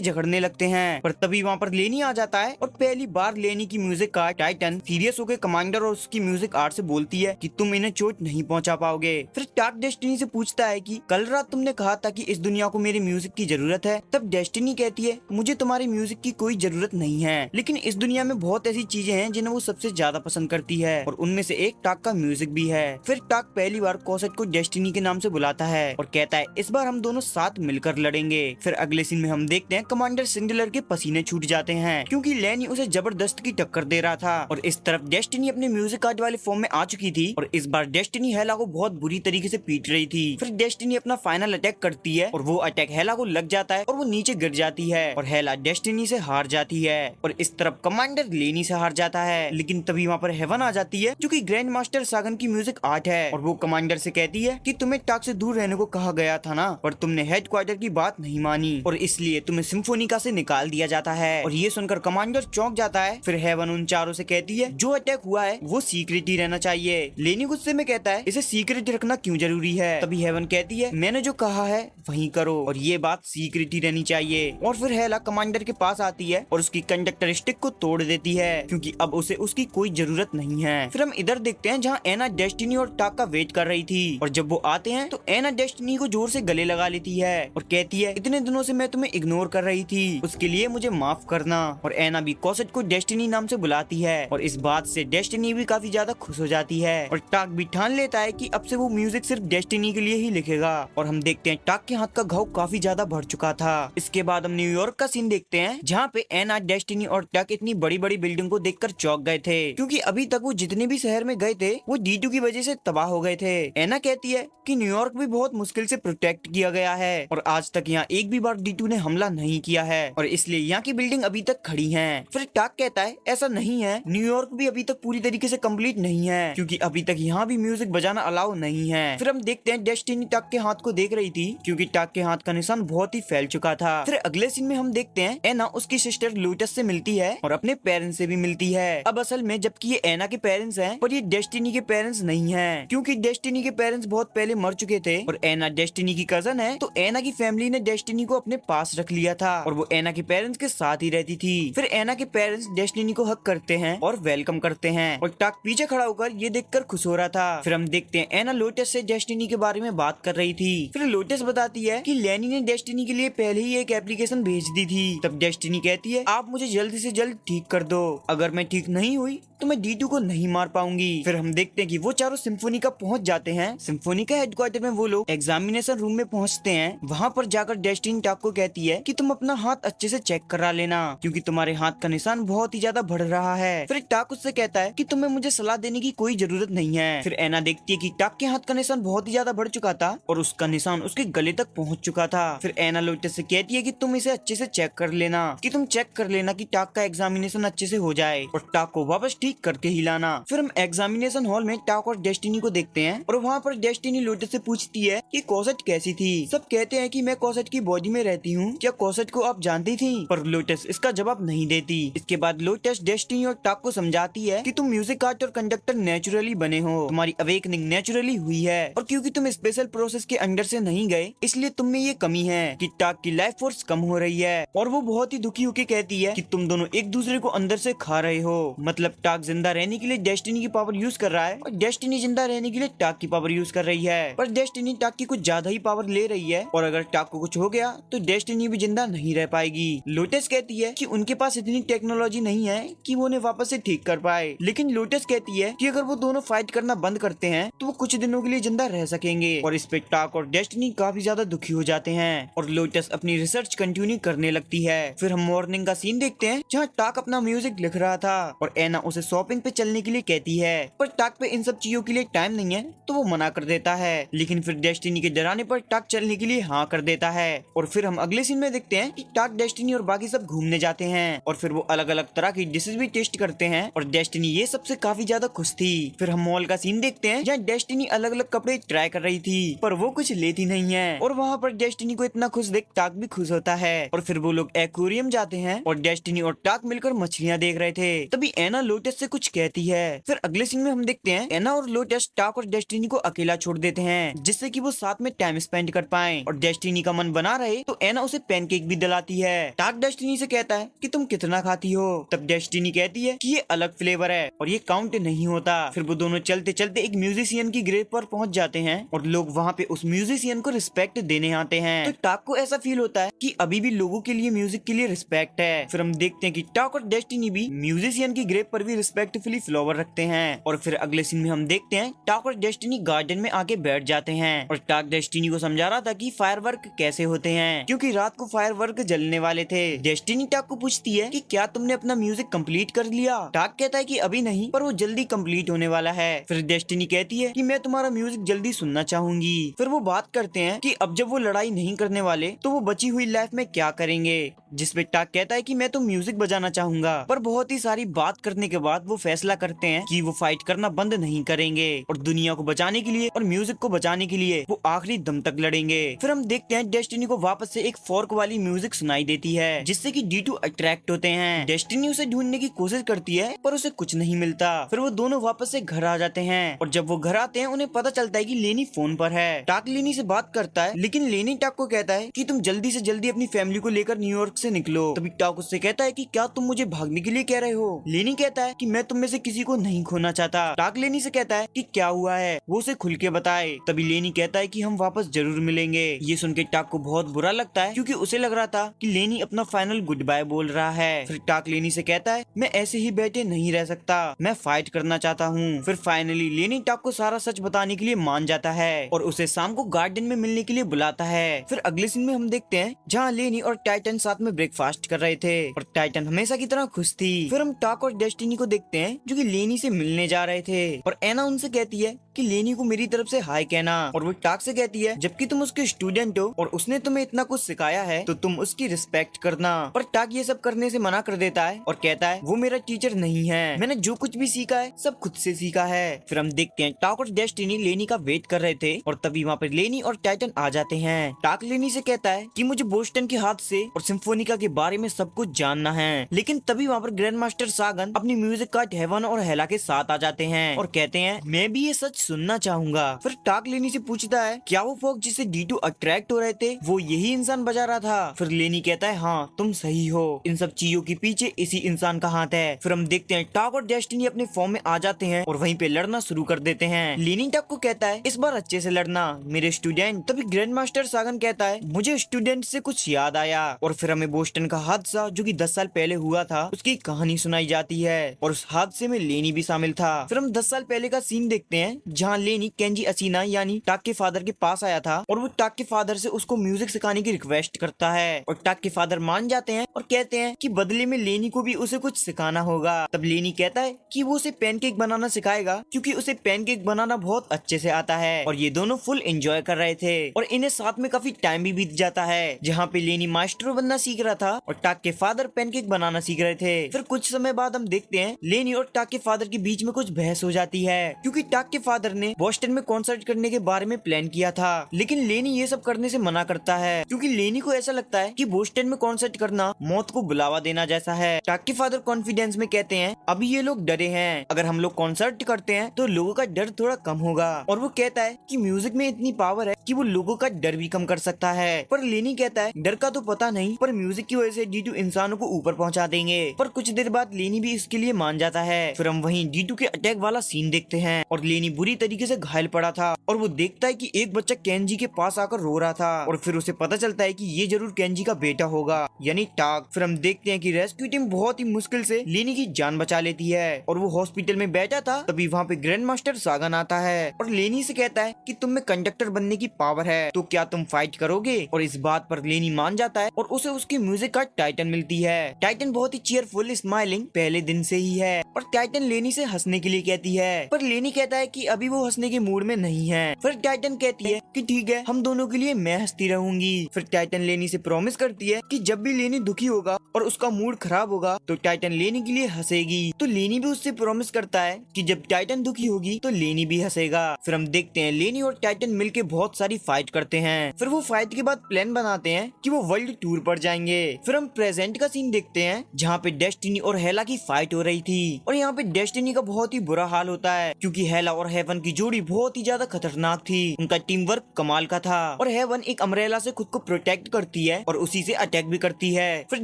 झगड़ने लगते हैं। पर तभी वहाँ पर लेनी आ जाता है और पहली बार लेनी की म्यूजिक का टाइटन सीरियस होकर कमांडर और उसकी म्यूजिक आर्ट से बोलती है कि तुम इन्हें चोट नहीं पहुंचा पाओगे। फिर टाक डेस्टिनी से पूछता है कि कल रात तुमने कहा था कि इस दुनिया को मेरे म्यूजिक की जरूरत है। तब डेस्टिनी कहती है मुझे तुम्हारी म्यूजिक की कोई जरूरत नहीं है, लेकिन इस दुनिया में बहुत ऐसी चीजें हैं जिन्हें वो सबसे ज्यादा पसंद करती है और उनमें से एक टाक का म्यूजिक भी है। फिर टाक पहली बार कौसत को डेस्टिनी के नाम से बुलाता है और कहता है इस बार हम दोनों साथ मिलकर लड़ेंगे। फिर अगले सीन में हम देखते हैं कमांडर सिंगुलर के पसीने छूट जाते हैं क्योंकि लेनी उसे जबरदस्त की टक्कर दे रहा था और इस तरफ डेस्टिनी अपने म्यूजिक कार्ड वाले फॉर्म में आ चुकी थी और इस बार डेस्टिनी हेला को बहुत बुरी तरीके से पीट रही थी। फिर डेस्टिनी अपना फाइनल अटैक करती है और वो अटैक हेला को लग जाता है और वो नीचे गिर जाती है और हेला डेस्टिनी से हार जाती है और इस तरफ कमांडर लेनी से हार जाता है। लेकिन तभी वहाँ पर हेवन आ जाती है जो कि ग्रैंड मास्टर सागन की म्यूजिक आर्ट है और वो कमांडर से कहती है कि तुम्हें टाक से दूर रहने को कहा गया था ना, पर तुमने हेडक्वार्टर की बात नहीं मानी और इसलिए तुम्हें सिम्फोनिका से निकाल दिया जाता है। और ये सुनकर कमांडर चौंक जाता है। फिर हेवन उन चारों से कहती है जो अटैक हुआ है वो सीक्रेट ही रहना चाहिए। लेनी गुस्से में कहता है इसे सीक्रेट रखना क्यों जरूरी है। तभी हेवन कहती है मैंने जो कहा है वही करो और ये बात सीक्रेट ही रहनी चाहिए। और फिर हेला कमांडर के पास आती है और उसकी कंडक्टर स्टिक को तोड़ देती है क्योंकि अब उसे उसकी कोई जरूरत नहीं है। फिर हम इधर देखते हैं जहाँ एना डेस्टिनी और टाक का वेट कर रही थी और जब वो आते हैं तो एना डेस्टिनी को जोर से गले लगा लेती है और कहती है इतने दिनों से मैं तुम्हें इग्नोर कर रही थी, उसके लिए मुझे माफ करना। और एना भी कौसत को डेस्टिनी नाम से बुलाती है और इस बात से डेस्टिनी भी काफी ज्यादा खुश हो जाती है और टाक भी ठान लेता है कि अब से वो म्यूजिक सिर्फ डेस्टिनी के लिए ही लिखेगा। और हम देखते हैं टाक के हाथ का घाव काफी ज्यादा बढ़ चुका था। इसके बाद हम न्यूयॉर्क का सीन देखते हैं जहाँ पे एना डेस्टिनी और टाक इतनी बड़ी बड़ी बिल्डिंग को देखकर चौंक गए थे क्योंकि अभी तक वो जितने भी शहर में गए थे वो D2 की वजह से तबाह हो गए थे। एना कहती है कि न्यूयॉर्क भी बहुत मुश्किल से प्रोटेक्ट किया गया है और आज तक यहाँ एक भी बार D2 ने हमला नहीं किया है और इसलिए यहाँ की बिल्डिंग अभी तक खड़ी हैं। फिर टाक कहता है ऐसा नहीं है, न्यूयॉर्क भी अभी तक पूरी तरीके से कंप्लीट नहीं है क्योंकि अभी तक यहाँ भी म्यूजिक बजाना अलाउ नहीं है। फिर हम देखते हैं डेस्टिनी टाक के हाथ को देख रही थी क्योंकि टाक के हाथ का निशान बहुत ही फैल चुका था। फिर अगले सीन में हम देखते हैं एना उसकी सिस्टर लोटस से मिलती है और अपने पेरेंट्स से भी मिलती है। अब असल में जबकि ये एना के पेरेंट्स हैं पर ये डेस्टिनी के पेरेंट्स नहीं हैं क्योंकि डेस्टिनी के पेरेंट्स बहुत पहले मर चुके थे और एना डेस्टिनी की कजन है तो एना की फैमिली ने डेस्टिनी को अपने पास रख लिया था और वो एना के पेरेंट्स के साथ ही रहती थी। फिर एना के पेरेंट्स डेस्टिनी को हक करते हैं और वेलकम करते हैं और टाक पीछे खड़ा होकर ये देखकर खुश हो रहा था। फिर हम देखते हैं एना लोटस से डेस्टिनी के बारे में बात कर रही थी। फिर लोटस बताती है कि लेनी ने डेस्टिनी के लिए पहले ही एक एप्लीकेशन भेज दी थी। तब डेस्टिनी कहती है आप मुझे जल्दी से जल्द ठीक कर दो, अगर मैं ठीक नहीं हुई तो मैं D2 को नहीं मार पाऊंगी। फिर हम देखते हैं कि वो चारों सिम्फोनिका पहुंच जाते हैं। सिम्फोनिका हेडक्वार्टर में वो लोग एग्जामिनेशन रूम में पहुंचते हैं। वहां पर जाकर डेस्टिनी टाक को कहती है कि तुम अपना हाथ अच्छे से चेक करा लेना क्योंकि तुम्हारे हाथ का निशान बहुत ही ज्यादा बढ़ रहा है। फिर टाक उससे कहता है कि तुम्हें मुझे सलाह देने की कोई जरूरत नहीं है। फिर एना देखती है कि टाक के हाथ का निशान बहुत ही ज्यादा बढ़ चुका था और उसका निशान उसके गले तक पहुँच चुका था। फिर एना लोटस से कहती है कि तुम इसे अच्छे से चेक कर लेना कि टाक का एग्जामिनेशन अच्छे से हो जाए और टाक को वापस ठीक करके ही लाना। फिर फिर हम एग्जामिनेशन हॉल में टाक और डेस्टिनी को देखते हैं और वहाँ पर डेस्टिनी लोटस से पूछती है कि कॉसेट कैसी थी। सब कहते हैं कि मैं कॉसेट की बॉडी में रहती हूँ, क्या कॉसेट को आप जानती थी? पर लोटस इसका जवाब नहीं देती। इसके बाद लोटस डेस्टिनी और टाक को समझाती है कि तुम म्यूजिक आर्ट और कंडक्टर नेचुरली बने हो, तुम्हारी अवेकनिंग नेचुरली हुई है और क्योंकि तुम स्पेशल प्रोसेस के अंडर से नहीं गए इसलिए तुम में ये कमी है कि टाक की लाइफ फोर्स कम हो रही है। और वो बहुत ही दुखी होकर कहती है कि तुम दोनों एक दूसरे को अंदर से खा रहे हो। मतलब टाक जिंदा रहने के लिए डेस्टिनी की पावर यूज कर रहा है और डेस्टिनी जिंदा रहने के लिए टाक की पावर यूज कर रही है। पर डेस्टिनी टाक की कुछ ज्यादा ही पावर ले रही है और अगर टाक को कुछ हो गया तो डेस्टिनी भी जिंदा नहीं रह पाएगी। लोटस कहती है कि उनके पास इतनी टेक्नोलॉजी नहीं है कि वो उन्हें वापस से ठीक कर पाए, लेकिन लोटस कहती है कि अगर वो दोनों फाइट करना बंद करते हैं तो वो कुछ दिनों के लिए जिंदा रह सकेंगे। और इस पे टाक और डेस्टिनी काफी ज्यादा दुखी हो जाते हैं और लोटस अपनी रिसर्च कंटिन्यू करने लगती है। फिर हम मॉर्निंग का सीन देखते हैं जहाँ टाक अपना म्यूजिक लिख रहा था और एना उसे शॉपिंग पे चलने के लिए कहती है, पर टाक पे इन सब चीजों के लिए टाइम नहीं है तो वो मना कर देता है। लेकिन फिर डेस्टिनी के डराने पर टाक चलने के लिए हाँ कर देता है। और फिर हम अगले सीन में देखते हैं कि टाक, डेस्टिनी और बाकी सब घूमने जाते हैं और फिर वो अलग अलग तरह की डिशेज भी टेस्ट करते हैं और डेस्टिनी ये सबसे काफी ज्यादा खुश थी। फिर हम मॉल का सीन देखते हैं जहाँ डेस्टिनी अलग अलग कपड़े ट्राई कर रही थी पर वो कुछ लेती नहीं है और वहाँ पर डेस्टिनी को इतना खुश देख टाक भी खुश होता है। और फिर वो लोग एक्वेरियम जाते हैं और डेस्टिनी और टाक मिलकर मछलियाँ देख रहे थे। तभी एना लोटस से कुछ कहती है। फिर अगले सीन में हम देखते हैं एना और लोटस टाक और डेस्टिनी को अकेला छोड़ देते हैं जिससे कि वो साथ में टाइम स्पेंड कर पाएं। और डेस्टिनी का मन बना रहे तो एना उसे पैनकेक भी दिलाती है। टाक डेस्टिनी से कहता है कि तुम कितना खाती हो? तब डेस्टिनी कहती है कि ये अलग फ्लेवर है और ये काउंट नहीं होता। फिर वो दोनों चलते चलते एक म्यूजिशियन की ग्रेव पर पहुंच जाते हैं और लोग वहाँ पे उस म्यूजिशियन को रिस्पेक्ट देने आते हैं। तो टाक को ऐसा फील होता है कि अभी भी लोगों के लिए म्यूजिक के लिए रिस्पेक्ट है। फिर हम देखते हैं कि टाक और डेस्टिनी भी म्यूजिशियन की ग्रेव पर भी रिस्पेक्टफुली फ्लावर रखते हैं। और फिर अगले सीन में हम देखते हैं टाक और डेस्टिनी गार्डन में आके बैठ जाते हैं और टाक डेस्टिनी को समझा रहा था कि फायरवर्क कैसे होते हैं क्योंकि रात को फायरवर्क जलने वाले थे। डेस्टिनी टाक को पूछती है कि क्या तुमने अपना म्यूजिक कंप्लीट कर लिया? टाक कहता है कि अभी नहीं पर वो जल्दी कंप्लीट होने वाला है। फिर डेस्टिनी कहती है कि मैं तुम्हारा म्यूजिक जल्दी सुनना चाहूंगी। फिर वो बात करते हैं कि अब जब वो लड़ाई नहीं करने वाले तो वो बची हुई लाइफ में क्या करेंगे, जिसपे टाक कहता है कि मैं तो म्यूजिक बजाना चाहूंगा। पर बहुत ही सारी बात करने के बाद वो फैसला करते हैं कि वो फाइट करना बंद नहीं करेंगे और दुनिया को बचाने के लिए और म्यूजिक को बचाने के लिए वो आखिरी दम तक लड़ेंगे। फिर हम देखते हैं डेस्टिनी को वापस से एक फोर्क वाली म्यूजिक सुनाई देती है जिससे कि D2 अट्रैक्ट होते हैं। डेस्टिनी उसे ढूंढने की कोशिश करती है पर उसे कुछ नहीं मिलता। फिर वो दोनों वापस से घर आ जाते हैं और जब वो घर आते हैं उन्हें पता चलता है कि लेनी फोन पर है। टाक लेनी से बात करता है लेकिन लेनी टाक को कहता है कि तुम जल्दी से जल्दी अपनी फैमिली को लेकर न्यूयॉर्क से निकलो। तभी टाक उससे कहता है कि क्या तुम मुझे भागने के लिए कह रहे हो? लेनी कहता है कि मैं तुम में से किसी को नहीं खोना चाहता। टाक लेनी से कहता है कि क्या हुआ है वो उसे खुल के बताए। तभी लेनी कहता है कि हम वापस जरूर मिलेंगे। ये सुन के टाक को बहुत बुरा लगता है क्योंकि उसे लग रहा था कि लेनी अपना फाइनल गुड बाय बोल रहा है। फिर टाक लेनी से कहता है मैं ऐसे ही बैठे नहीं रह सकता, मैं फाइट करना चाहता हूँ। फिर फाइनली लेनी टाक को सारा सच बताने के लिए मान जाता है और उसे शाम को गार्डन में मिलने के लिए बुलाता है। फिर अगले सीन में हम देखते हैं जहाँ लेनी और टाइटन साथ में ब्रेकफास्ट कर रहे थे और टाइटन हमेशा की तरह खुश थी। फिर हम टाक और डेस्टिनी को देखते हैं जो कि लेनी से मिलने जा रहे थे और एना उनसे कहती है कि लेनी को मेरी तरफ से हाय कहना और वो टाक से कहती है जबकि तुम उसके स्टूडेंट हो और उसने तुम्हें इतना कुछ सिखाया है तो तुम उसकी रिस्पेक्ट करना। पर टाक ये सब करने से मना कर देता है और कहता है वो मेरा टीचर नहीं है, मैंने जो कुछ भी सीखा है सब खुद से सीखा है। फिर हम देखते हैं टाक और डेस्टिनी लेनी का वेट कर रहे थे और तभी वहाँ पर लेनी और टाइटन आ जाते हैं। टाक लेनी से कहता है कि मुझे बोस्टन के हाथ से और सिम्फोनिका के बारे में सब कुछ जानना है, लेकिन तभी वहाँ पर ग्रैंड मास्टर सागन अपनी म्यूजिक कार्ड हेवन और हेला के साथ आ जाते हैं और कहते हैं मैं भी ये सच सुनना चाहूंगा। फिर टाक लेनी से पूछता है क्या वो फोक जिसे D2 अट्रैक्ट हो रहे थे वो यही इंसान बजा रहा था? फिर लेनी कहता है हाँ तुम सही हो, इन सब चीजों के पीछे इसी इंसान का हाथ है। फिर हम देखते हैं टाक और डेस्टिनी अपने फॉर्म में आ जाते हैं और वहीं पे लड़ना शुरू कर देते हैं। लेनी टाक को कहता है इस बार अच्छे से लड़ना मेरे स्टूडेंट। तभी ग्रैंड मास्टर सागन कहता है मुझे स्टूडेंट से कुछ याद आया और फिर हमें बोस्टन का हादसा जो कि 10 साल पहले हुआ था उसकी कहानी सुनाई जाती है और उस हादसे में लेनी भी शामिल था। फिर हम 10 साल पहले का सीन देखते हैं जहाँ लेनी केंजी असीना यानी टाक के फादर के पास आया था और वो टाक के फादर से उसको म्यूजिक सिखाने की रिक्वेस्ट करता है और टाक के फादर मान जाते हैं और कहते हैं कि बदले में लेनी को भी उसे कुछ सिखाना होगा। तब लेनी कहता है कि वो उसे पैनकेक बनाना सिखाएगा क्योंकि उसे पैनकेक बनाना बहुत अच्छे से आता है। और ये दोनों फुल एंजॉय कर रहे थे और इन्हें साथ में काफी टाइम भी बीत जाता है, जहाँ पे लेनी मास्टर बनना सीख रहा था और टाक के फादर पैनकेक बनाना सीख रहे थे। फिर कुछ समय बाद हम देखते हैं लेनी और टाक के फादर के बीच में कुछ बहस हो जाती है क्योंकि टाक के फादर ने बोस्टन में कॉन्सर्ट करने के बारे में प्लान किया था, लेकिन लेनी ये सब करने से मना करता है क्योंकि लेनी को ऐसा लगता है कि बोस्टन में कॉन्सर्ट करना मौत को बुलावा देना जैसा है। टाक के फादर कॉन्फिडेंस में कहते हैं अभी ये लोग डरे हैं, अगर हम लोग कॉन्सर्ट करते हैं तो लोगों का डर थोड़ा कम होगा। और वो कहता है कि म्यूजिक में इतनी पावर है कि वो लोगों का डर भी कम कर सकता है। पर लेनी कहता है डर का तो पता नहीं, पर म्यूजिक की वजह से D2 इंसानों को ऊपर पहुंचा देंगे। पर कुछ देर बाद लेनी भी इसके लिए मान जाता है। फिर हम वहीं D2 के अटैक वाला सीन देखते हैं और लेनी बुरी तरीके से घायल पड़ा था और वो देखता है कि एक बच्चा केंजी के पास आकर रो रहा था और फिर उसे पता चलता है कि ये जरूर केंजी का बेटा होगा यानी टाक। फिर हम देखते हैं कि रेस्क्यू टीम बहुत ही मुश्किल से लेनी की जान बचा लेती है और वो हॉस्पिटल में बैठा था तभी वहाँ पे ग्रैंड मास्टर सागन आता है और लेनी से कहता है कि तुम में कंडक्टर बनने की पावर है तो क्या तुम फाइट करोगे। और इस बात पर लेनी मान जाता है और उसे उसकी म्यूजिक का टाइटन मिलती है। टाइटन बहुत ही चीयरफुल स्माइलिंग पहले दिन से ही है और टाइटन लेनी से हंसने के लिए कहती है, पर लेनी कहता है कि अभी वो हंसने के मूड में नहीं है। फिर टाइटन कहती है कि ठीक है हम दोनों के लिए मैं हंसती रहूंगी। फिर टाइटन लेनी से प्रॉमिस करती है कि जब भी लेनी दुखी होगा और उसका मूड खराब होगा तो टाइटन लेनी के लिए हंसेगी। तो लेनी भी उससे प्रॉमिस करता है कि जब टाइटन दुखी होगी तो लेनी भी हंसेगा। फिर हम देखते हैं लेनी और टाइटन मिलके बहुत सारी फाइट करते हैं। फिर वो फाइट के बाद प्लान बनाते हैं कि वो वर्ल्ड टूर पर जाएंगे। फिर हम प्रेजेंट का सीन देखते हैं जहाँ पे डेस्टिनी और हेला की फाइट हो रही थी और यहाँ पे डेस्टिनी का बहुत ही बुरा हाल होता है क्योंकि हेला और हेवन की जोड़ी बहुत ही ज्यादा खतरनाक थी। उनका टीम वर्क कमाल का था और हेवन एक अम्ब्रेला से खुद को प्रोटेक्ट करती है और उसी से अटैक भी करती है। फिर